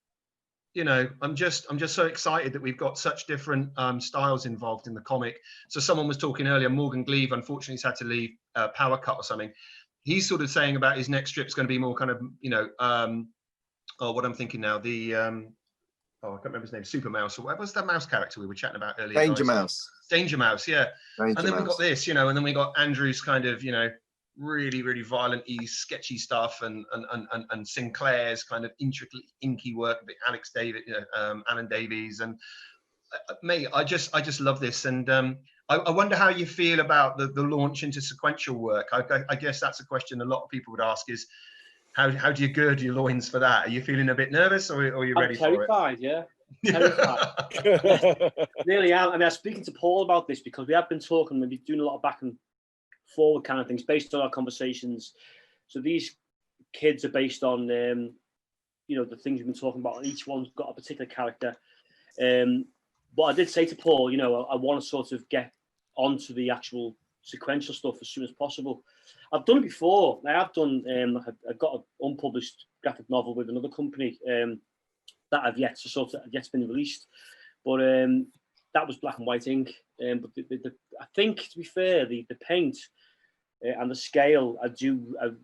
you know, I'm just so excited that we've got such different styles involved in the comic. So someone was talking earlier, Morgan Gleave, unfortunately he's had to leave Power Cut or something. He's sort of saying about his next strip's going to be more kind of, you know, what I'm thinking now, the I can't remember his name, Super Mouse, or what was that mouse character we were chatting about earlier? Danger Mouse. Danger Mouse, yeah. Danger and then Mouse. we got this, you know, and then we got Andrew's kind of, you know, really, really violent, sketchy stuff, and Sinclair's kind of intricately inky work, Alex David, you know, Alan Davies, and mate, I just love this, and I wonder how you feel about the launch into sequential work. I guess that's a question a lot of people would ask is, how do you gird your loins for that? Are you feeling a bit nervous, or are you ready for it? Terrified, yeah. Terrified. Really am. I mean, I was speaking to Paul about this because we have been talking, we've been doing a lot of back and forward kind of things based on our conversations. So these kids are based on, you know, the things we've been talking about, and each one's got a particular character. But I did say to Paul, you know, I want to sort of get onto the actual sequential stuff as soon as possible. I've done it before. I have done. I've got an unpublished graphic novel with another company that I've yet to been released, but that was black and white ink. But I think, to be fair, the paint and the scale, I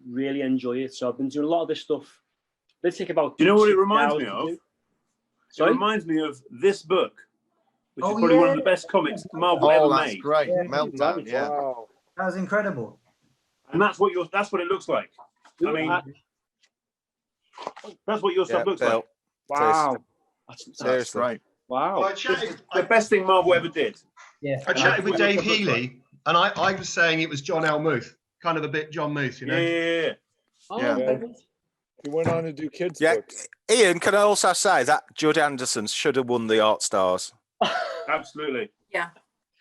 really enjoy it. So I've been doing a lot of this stuff. They take about. Do you know what it reminds me of? Sorry? It reminds me of this book, which is probably one of the best comics Marvel ever that's made. great. Meltdown, yeah. Wow. That was incredible. And that's what it looks like. I mean, that's what your stuff looks like. Wow. That's right. Wow. Well, It's the best thing Marvel ever did. Yeah. I chatted with Dave Healy, and I was saying it was John L. Muth, kind of a bit John Muth, you know? Yeah. He went on to do kids' Yeah, books. Ian, can I also say that Judd Anderson should have won the Art Stars? Absolutely. Yeah.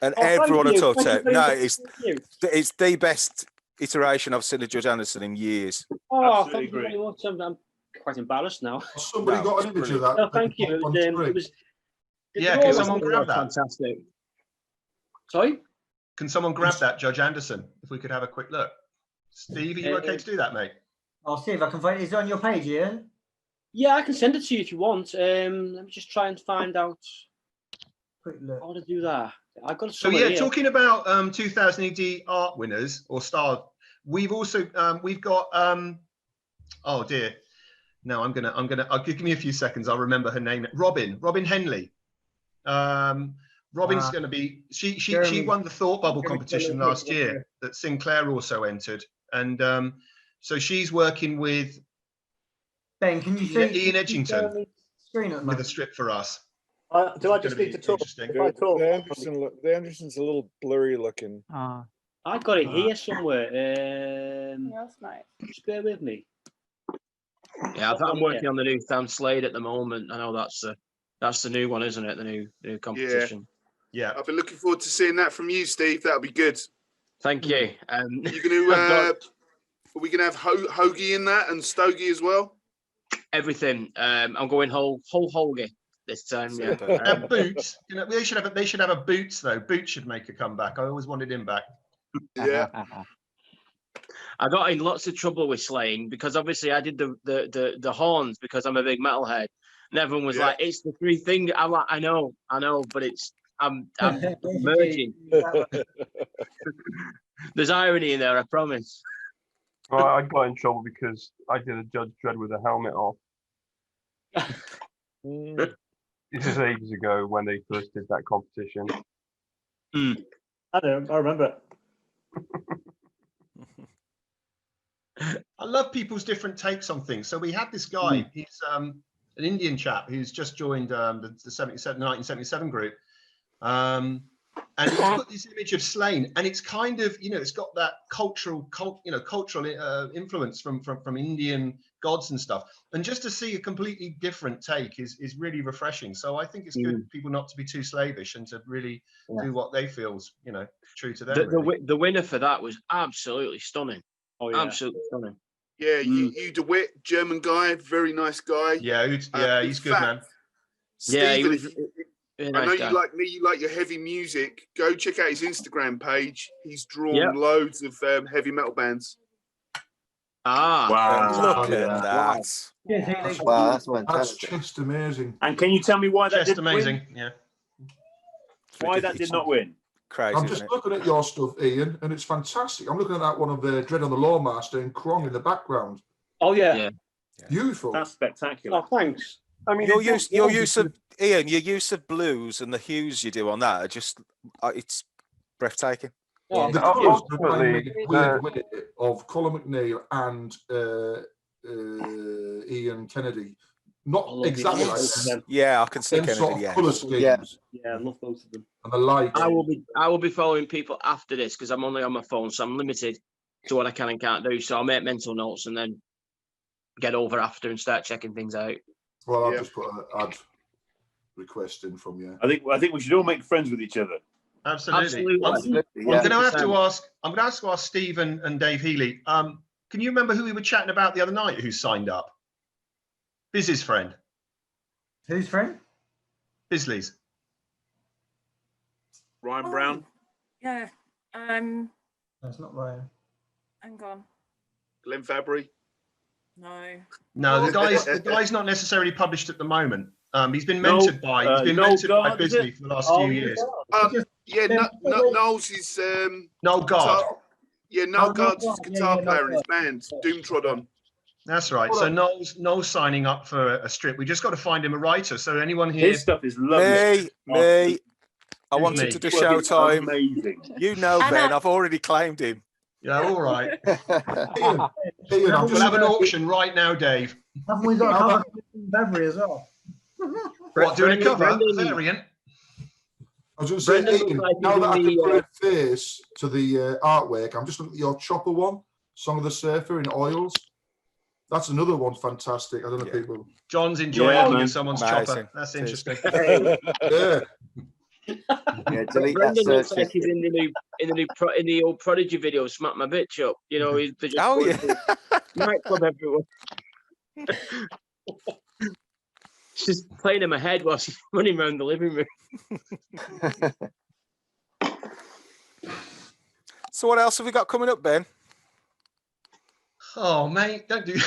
And Oh, everyone thank will you. talk to Thank it. you No, very much. it's the best iteration I've seen of Judd Anderson in years. Oh, Absolutely thank you very much. I'm quite embarrassed now. Somebody No, got an it's image of brilliant. that. No, thank you. It was. Yeah, they're can all someone like- grab that? Fantastic. Sorry? Can someone grab that, Judge Anderson, if we could have a quick look? Steve, are you okay to do that, mate? I'll see if I can find it. Is it on your page, Ian? Yeah, I can send it to you if you want. Let me just try and find out Quick look. how to do that. I've got So yeah, talking about 2000 AD art winners or star, we've also we've got oh dear, no, I'll give me a few seconds. I'll remember her name. Robin Henley. Robin's going to be she won the Thought Bubble competition last year that Sinclair also entered, and so she's working with Ben, can you see Ian Edgington screen at the with a moment? strip for us. Do I just need to talk? If I talk, The Anderson's a little blurry looking. I've got it here somewhere. That's nice. Just bear with me. Yeah, I'm working on the new Sam Slade at the moment. I know that's That's the new one, isn't it? The new competition. Yeah. I've been looking forward to seeing that from you, Steve. That'll be good. Thank you. You're going to. Are we going to have hoagie in that and stogie as well? Everything. I'm going whole hoagie this time. Yeah. And Boots. You know, they should have a Boots though. Boots should make a comeback. I always wanted him back. Yeah. I got in lots of trouble with slaying because obviously I did the horns because I'm a big metalhead, and everyone was like, "It's the three things." I'm like, I know, but I'm merging. There's irony in there, I promise. Well, I got in trouble because I did a Judge Dredd with a helmet off. This is ages ago when they first did that competition. I know, I remember. I love people's different takes on things. So we had this guy, he's an Indian chap who's just joined the 1977 group. And he's got this image of Slain, and it's kind of, it's got that cultural influence from Indian gods and stuff. And just to see a completely different take is really refreshing. So I think it's good for people not to be too slavish and to really do what they feel's, true to them. The winner for that was absolutely stunning. Oh, yeah. Absolutely stunning. Yeah, you DeWitt, German guy, very nice guy. Yeah, he's good, man. Yeah, he was. I know you like me. You like your heavy music. Go check out his Instagram page. He's drawn loads of heavy metal bands. Wow! Look at that! Wow, that's fantastic. That's just amazing. And can you tell me why that just didn't amazing? Win? Yeah. Why that did not win? Crazy. I'm just looking at your stuff, Ian, and it's fantastic. I'm looking at that one of Dread on the Lawmaster and Krong in the background. Oh yeah. Beautiful. That's spectacular. Oh, thanks. I mean, your use of blues and the hues you do on that are just it's breathtaking. Yeah. The colours of Colin McNeil and Ian Kennedy, not exactly like that. Yeah, I can see Kennedy. Sort of colour schemes. Yeah, I love both of them. And the lights. I will be following people after this because I'm only on my phone, so I'm limited to what I can and can't do. So I'll make mental notes and then get over after and start checking things out. Well, I'll just put an ad request in from you. I think we should all make friends with each other. Absolutely. I'm going to have to ask. I'm going to ask Steve and Dave Healy. Can you remember who we were chatting about the other night? Who signed up? Biz's friend. Whose friend? Bisley's. Ryan Brown. Yeah. That's not Ryan. Hang on. Glenn Fabry. No, the guy's not necessarily published at the moment. He's been mentored by Bisley for the last few years. Noel's his Noel Guard. Noel Guard's his guitar player in his band, Doomtrodon. That's right. So Noel's signing up for a strip. We just got to find him a writer. So anyone here? His stuff is lovely. Me. I wanted to do Showtime. Amazing. You know, Ben. I've already claimed him. Yeah, all right. Ian, we'll have an auction right now, Dave. Haven't we got a cover in Beverly as well? What, doing a cover? Variant? I was going to say, Ian, now that I can put a face to the artwork, I'm just looking at your Chopper one, Song of the Surfer in oils. That's another one fantastic. I don't know if people... John's enjoying looking at someone's chopper. That's interesting. Yeah. Yeah, delete Brendan that looks like he's in the old Prodigy video, Smack My Bitch Up. He's just nightclub everyone. She's playing in my head while she's running around the living room. So what else have we got coming up, Ben? Oh, mate, don't do.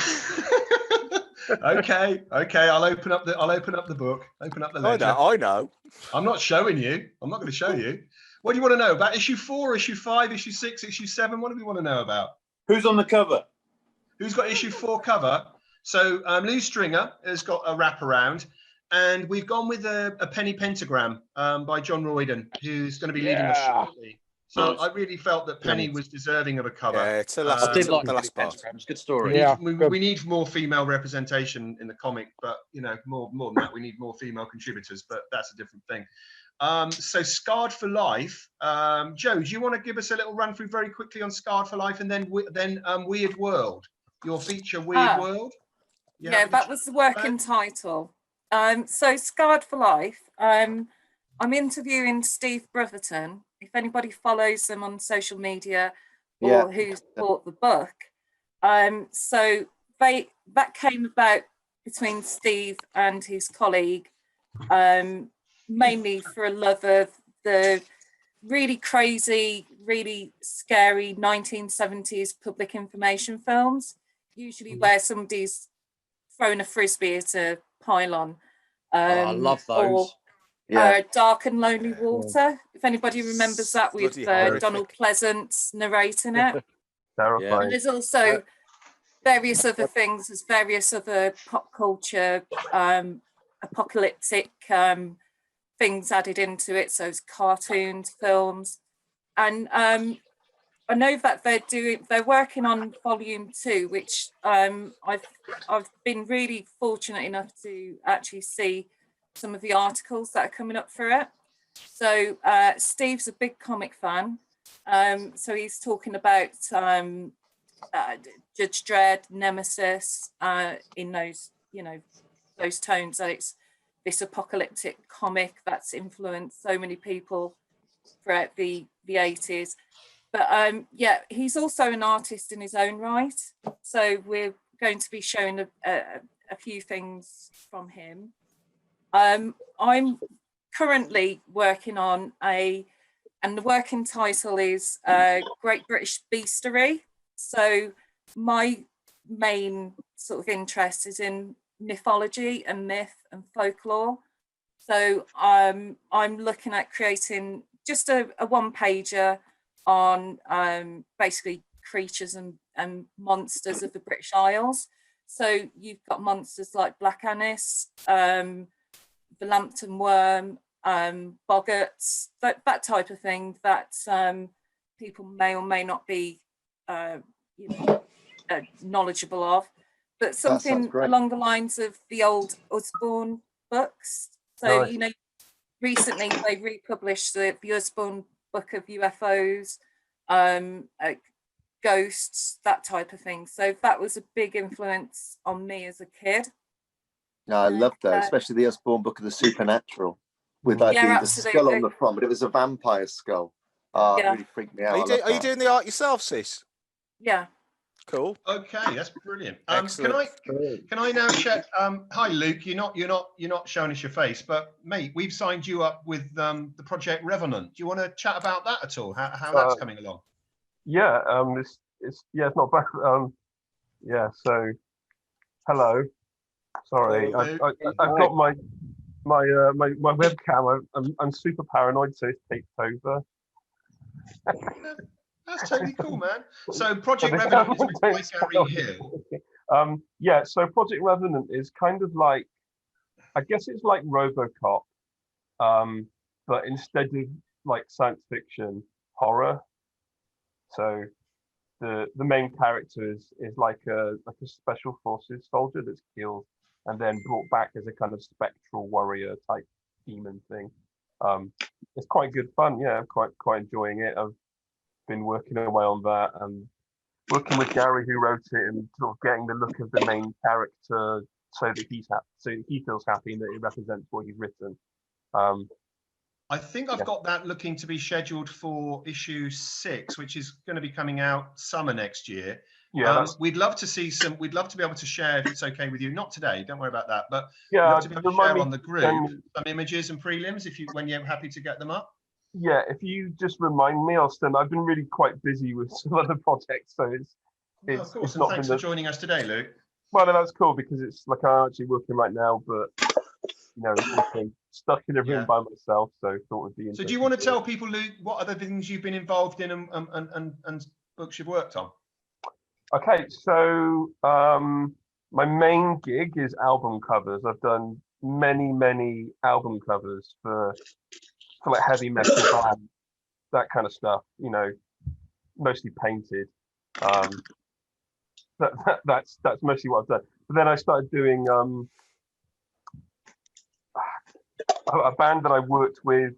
Okay. I'll open up the book. Open up the ledger. I know. I'm not showing you. I'm not going to show you. What do you want to know about issue 4, issue 5, issue 6, issue 7? What do we want to know about? Who's on the cover? Who's got issue 4 cover? So Lou Stringer has got a wraparound, and we've gone with a penny pentagram by John Royden, who's going to be leading us shortly. So I really felt that Penny was deserving of a cover. Yeah, it's the last, I did like the last part. It's a good story. Yeah, we need more female representation in the comic, but more than that, we need more female contributors. But that's a different thing. So Scarred for Life. Joe, do you want to give us a little run through very quickly on Scarred for Life, and then Weird World, your feature Weird World? Yeah, that was the working title. So Scarred for Life. I'm interviewing Steve Brotherton. If anybody follows them on social media or who's bought the book, so that came about between Steve and his colleague, mainly for a love of the really crazy, really scary 1970s public information films, usually where somebody's throwing a frisbee at a pylon. I love those. Or Dark and Lonely Water, if anybody remembers that, with Donald Pleasance narrating it. Terrifying. And there's also various other things, there's various other pop culture, apocalyptic things added into it. So it's cartoons, films, and I know that they're working on volume 2, which I've been really fortunate enough to actually see some of the articles that are coming up for it. So Steve's a big comic fan, so he's talking about Judge Dredd, Nemesis, in those, those tones. That it's this apocalyptic comic that's influenced so many people throughout the 80s. But yeah, he's also an artist in his own right. So we're going to be showing a few things from him. I'm currently working on and the working title is Great British Beastery. So my main sort of interest is in mythology and myth and folklore. So I'm looking at creating just a one-pager on basically creatures and monsters of the British Isles. So you've got monsters like Black Annis, the Lambton Worm, boggarts, that type of thing that people may or may not be knowledgeable of, but something along the lines of the old Usborne books. So, recently they republished the Usborne book of UFOs, ghosts, that type of thing. So that was a big influence on me as a kid. No, I love those, especially the Usborne book of the supernatural with like the skull on the front, but it was a vampire skull. It really freaked me out. Are you doing the art yourself, sis? Yeah. Cool. Okay, that's brilliant. Can I now check? Hi, Luke. You're not showing us your face, but mate, we've signed you up with the Project Revenant. Do you want to chat about that at all? How that's coming along? Yeah, it's not bad. Yeah. So, hello. Sorry, I've got my webcam. I'm super paranoid, so it's taped over. That's totally cool, man. So Project Revenant is written by Gary Hill. Yeah, so Project Revenant is kind of like, I guess it's like RoboCop, but instead of like science fiction, horror. So the main character is like a special forces soldier that's killed and then brought back as a kind of spectral warrior type demon thing. It's quite good fun. Yeah, I'm quite enjoying it. I've been working away on that and working with Gary who wrote it and sort of getting the look of the main character so that he feels happy and that it represents what he's written. I think I've got that looking to be scheduled for issue 6, which is going to be coming out summer next year. Yeah, we'd love to see some. We'd love to be able to share, if it's okay with you. Not today, don't worry about that. But yeah, we'd love to be able to share on the group some images and prelims when you're happy to get them up. Yeah, if you just remind me, Austin. I've been really quite busy with some other projects, so it's of course. It's not thanks for joining us today, Luke. Well, no, that's cool because it's like I'm actually working right now, but also stuck in a room by myself, so I thought it'd be interesting. So, do you want to tell people, Luke, what other things you've been involved in and books you've worked on? Okay, so my main gig is album covers. I've done many album covers for like heavy metal bands, that kind of stuff. Mostly painted. That's mostly what I've done. But then I started doing a band that I worked with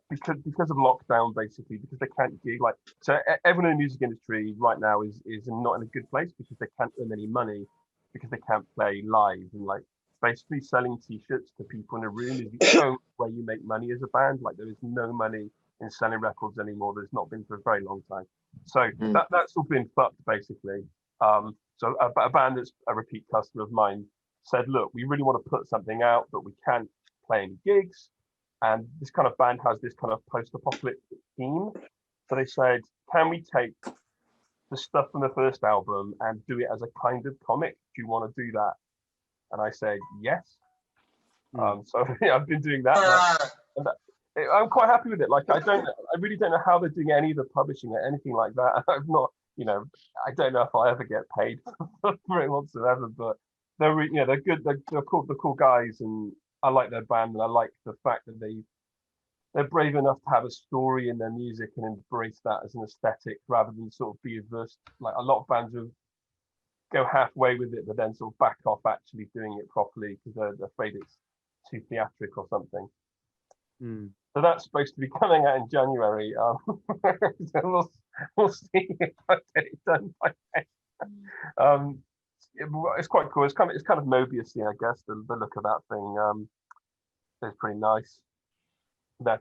because of lockdown, basically, because they can't gig. Like, so everyone in the music industry right now is not in a good place because they can't earn any money because they can't play live and like basically selling T-shirts to people in a room is the only way you make money as a band. Like there is no money in selling records anymore. There's not been for a very long time. So that's all been fucked basically. So a band that's a repeat customer of mine said, look, we really want to put something out, but we can't play any gigs. And this kind of band has this kind of post-apocalyptic theme. So they said, can we take the stuff from the first album and do it as a kind of comic? Do you want to do that? And I said, yes. So yeah, I've been doing that. I'm quite happy with it. Like I really don't know how they're doing any of the publishing or anything like that. I've not, I don't know if I'll ever get paid for it whatsoever, but they're good. They're cool guys, and I like their band, and I like the fact that they're brave enough to have a story in their music and embrace that as an aesthetic rather than sort of be averse. Like a lot of bands will go halfway with it, but then sort of back off actually doing it properly because they're afraid it's too theatric or something. So that's supposed to be coming out in January. So we'll see if I get it done by then. It's quite cool. It's kind of Mobius-y, I guess. The look of that thing is pretty nice.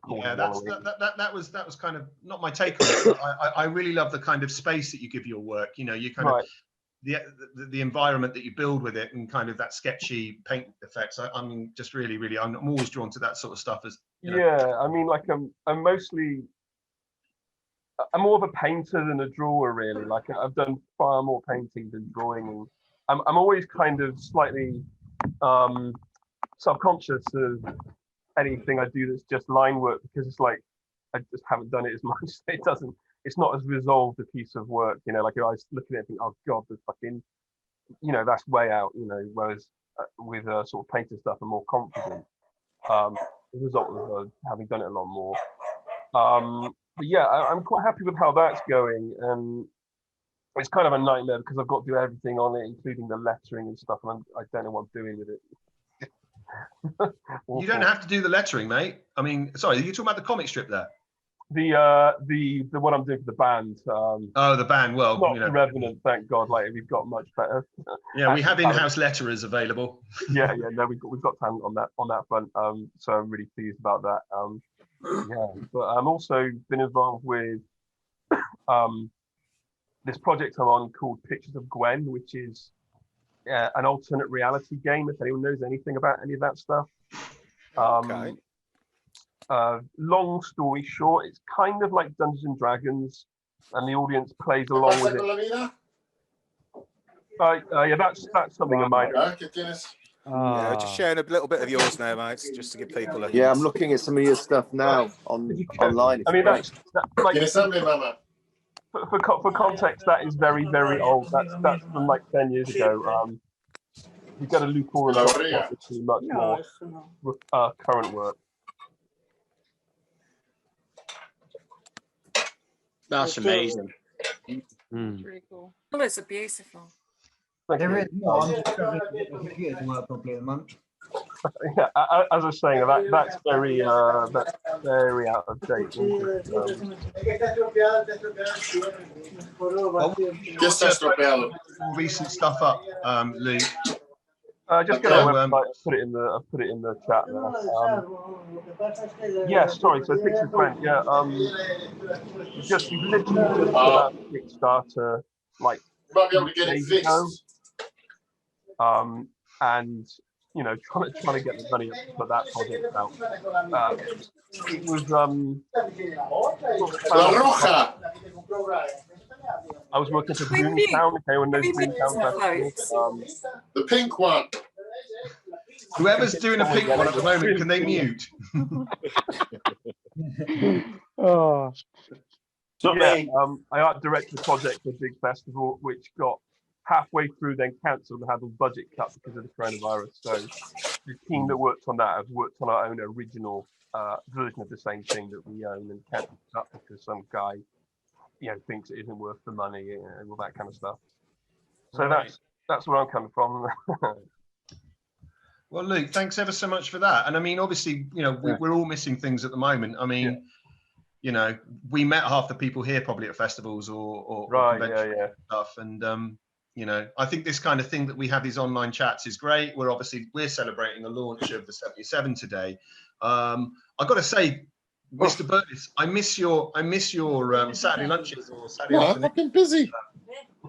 Yeah, that was kind of not my take on it. But I really love the kind of space that you give your work. You kind of the environment that you build with it, and kind of that sketchy paint effects. I'm just really I'm always drawn to that sort of stuff. Yeah, I mean, like I'm more of a painter than a drawer, really. Like I've done far more painting than drawing, and I'm always kind of slightly subconscious of anything I do that's just line work, because it's like I just haven't done it as much. It's not as resolved a piece of work, like if I was looking at it and think, oh god, the fucking, that's way out, whereas with sort of painter stuff I'm more confident, the result of having done it a lot more. But yeah, I'm quite happy with how that's going, and it's kind of a nightmare because I've got to do everything on it, including the lettering and stuff, and I don't know what I'm doing with it. You don't have to do the lettering, mate. I mean, sorry, are you talking about the comic strip there? The what I'm doing for the band. Oh, the band. Well, not Revenant, thank God. Like we've got much better. Yeah, we have in-house letterers available. Yeah, no, we've got talent on that front. So I'm really pleased about that. Yeah, but I'm also been involved with this project I'm on called Pictures of Gwen, which is an alternate reality game. If anyone knows anything about any of that stuff. Okay. Long story short, it's kind of like Dungeons and Dragons, and the audience plays along with it. Yeah, that's something of mine. Yeah, just sharing a little bit of yours now, mate, just to give people a. Yeah, I'm looking at some of your stuff now online. I mean, that's like for context, that is very, very old. That's from like 10 years ago. You got to look all of it, which is much more current work. That's amazing. It's really cool. Colours are beautiful. There is not. I'm just struggling to get the computer to work properly at the moment. Yeah, as I was saying, that's very out of date. Recent stuff up, Luke. Just go on the website. I put it in the chat there. Yeah, sorry. So Pictures of Gwen. Yeah. We've literally just put out Kickstarter like days ago. And trying to get the money up to put that project out. It was I was working for Boomtown. Anyone knows Boomtown? The pink one. Whoever's doing a pink one at the moment, can they mute? Oh. I art directed the project for a big festival, which got halfway through, then cancelled and had a budget cut because of the coronavirus. So the team that worked on that have worked on our own original version of the same thing that we own, and cancelled it up because some guy thinks it isn't worth the money and all that kind of stuff. So that's where I'm coming from. Well, Luke, thanks ever so much for that. And I mean, obviously, we're all missing things at the moment. I mean, we met half the people here probably at festivals or conventions and stuff. And You know, I think this kind of thing that we have these online chats is great. We're celebrating the launch of the 77 today. I've got to say, Mr. Burtis, I miss your Saturday lunches or Saturday afternoon.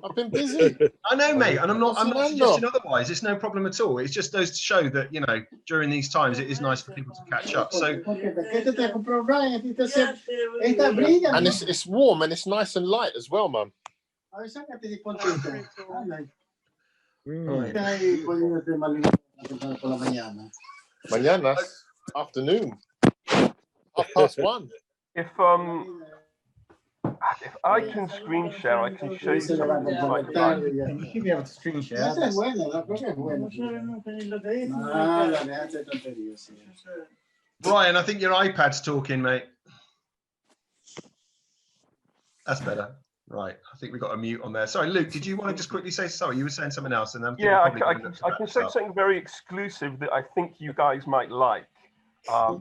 I've been busy. I know, mate, and I'm not suggesting otherwise. It's no problem at all. It's just goes to show that, you know, during these times it is nice for people to catch up. So And it's warm and it's nice and light as well, Mum. Mañana, afternoon, 1:30. If I can screen share, I can show you something like that. You should be able to screen share. Brian, I think your iPad's talking, mate. That's better. Right. I think we got a mute on there. Sorry, Luke, did you want to just quickly say sorry? You were saying something else, and then yeah, I can say something very exclusive that I think you guys might like.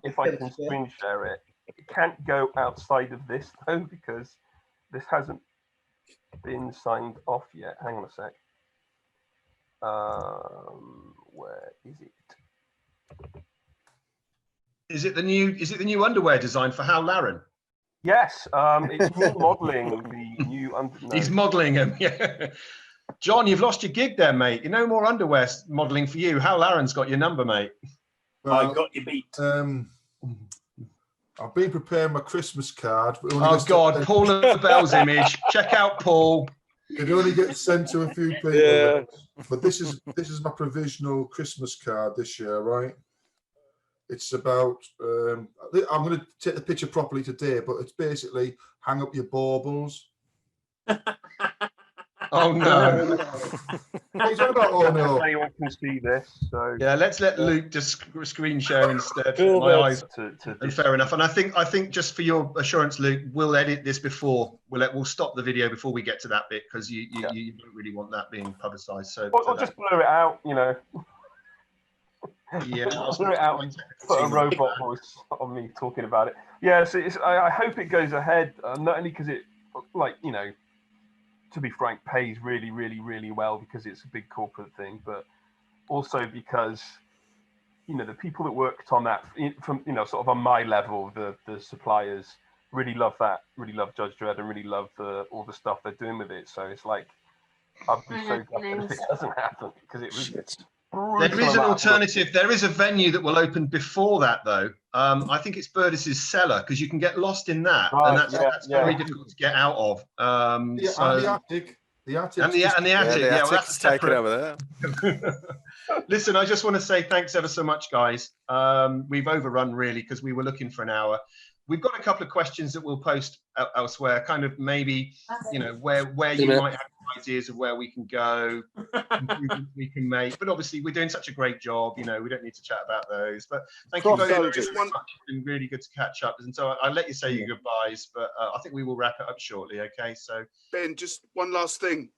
If I can screen share it. It can't go outside of this though, because this hasn't been signed off yet. Hang on a sec. Where is it? Is it the new underwear design for Hal Larron? Yes, it's me modelling the new underwear. No. He's modelling them. Yeah. John, you've lost your gig there, mate. You no more underwear modelling for you. Hal Larron's got your number, mate. Well, I got you beat. I've been preparing my Christmas card. Oh God, Paul Bell's image. Check out Paul. It only gets sent to a few people. Yeah. But this is my provisional Christmas card this year, right? It's about. I'm going to take the picture properly today, but it's basically hang up your baubles. Oh no! He's on about oh no. Anyone can see this, so yeah. Let's let Luke just screen share instead. My eyes. And fair enough. And I think just for your assurance, Luke, we'll edit this before we'll stop the video before we get to that bit because you don't really want that being publicised. So I'll just blur it out, you know. Yeah, I'll blur it out and put a robot voice on me talking about it. Yeah, so I hope it goes ahead, not only because it, like, you know, to be frank, pays really, really, really well because it's a big corporate thing, but also because, you know, the people that worked on that from, you know, sort of on my level, the suppliers really love that, really love Judge Dredd and really love all the stuff they're doing with it. So it's like, I'd be so glad if it doesn't happen because it was. There is an alternative. There is a venue that will open before that, though. I think it's Burtis's cellar because you can get lost in that, and that's very difficult to get out of. The attic. The attic. And the attic. Yeah, well, that's take it over there. Listen, I just want to say thanks ever so much, guys. We've overrun really because we were looking for an hour. We've got a couple of questions that we'll post elsewhere, kind of maybe, you know, where you might have ideas of where we can go, improvements we can make. But obviously, we're doing such a great job, you know, we don't need to chat about those. But thank you very much. It's been really good to catch up. And so I'll let you say your goodbyes, but I think we will wrap it up shortly, okay? So Ben, just one last thing.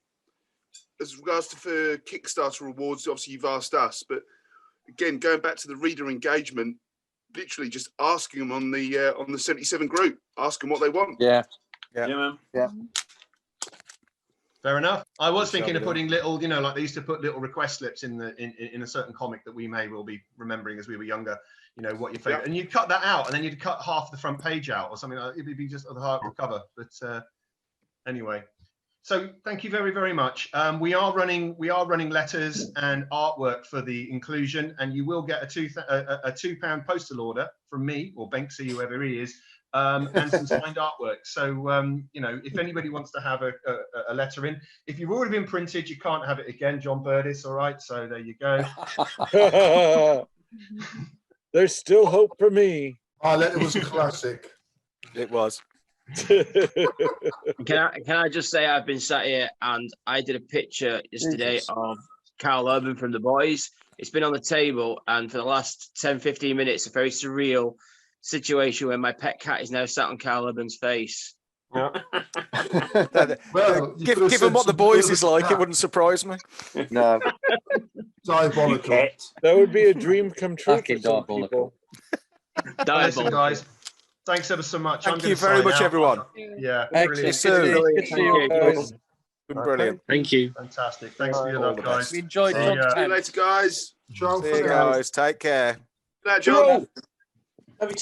As regards to for Kickstarter awards, obviously you've asked us, but again, going back to the reader engagement, literally just asking them on the 77 group, ask them what they want. Yeah, man. Yeah. fair enough. I was thinking of putting little, you know, like they used to put little request slips in a certain comic that we may well be remembering as we were younger. You know, what your favorite, and you'd cut that out, and then you'd cut half the front page out or something. It would be just the half the cover. But anyway. So thank you very, very much. We are running letters and artwork for the inclusion, and you will get a £2 postal order from me or Banksy, whoever he is, and some signed artwork. So you know, if anybody wants to have a letter in, if you've already been printed, you can't have it again, John Burtis. All right, so there you go. There's still hope for me. Our letter was a classic. It was. Can I just say I've been sat here and I did a picture yesterday of Carl Urban from The Boys. It's been on the table, and for the last 10-15 minutes, a very surreal situation where my pet cat is now sat on Carl Urban's face. Yeah. Well, given what The Boys is like, it wouldn't surprise me. No. Diabolical. That would be a dream come true for some people. Listen, guys. Thanks ever so much. Thank you very much, everyone. Yeah. Thank you soon. been brilliant. Thank you. Fantastic. Thanks for your All love, the guys. best. We enjoyed See talking ya. to See you him. later, guys. Ciao See for you now. guys. Take care. Good night, John. Have you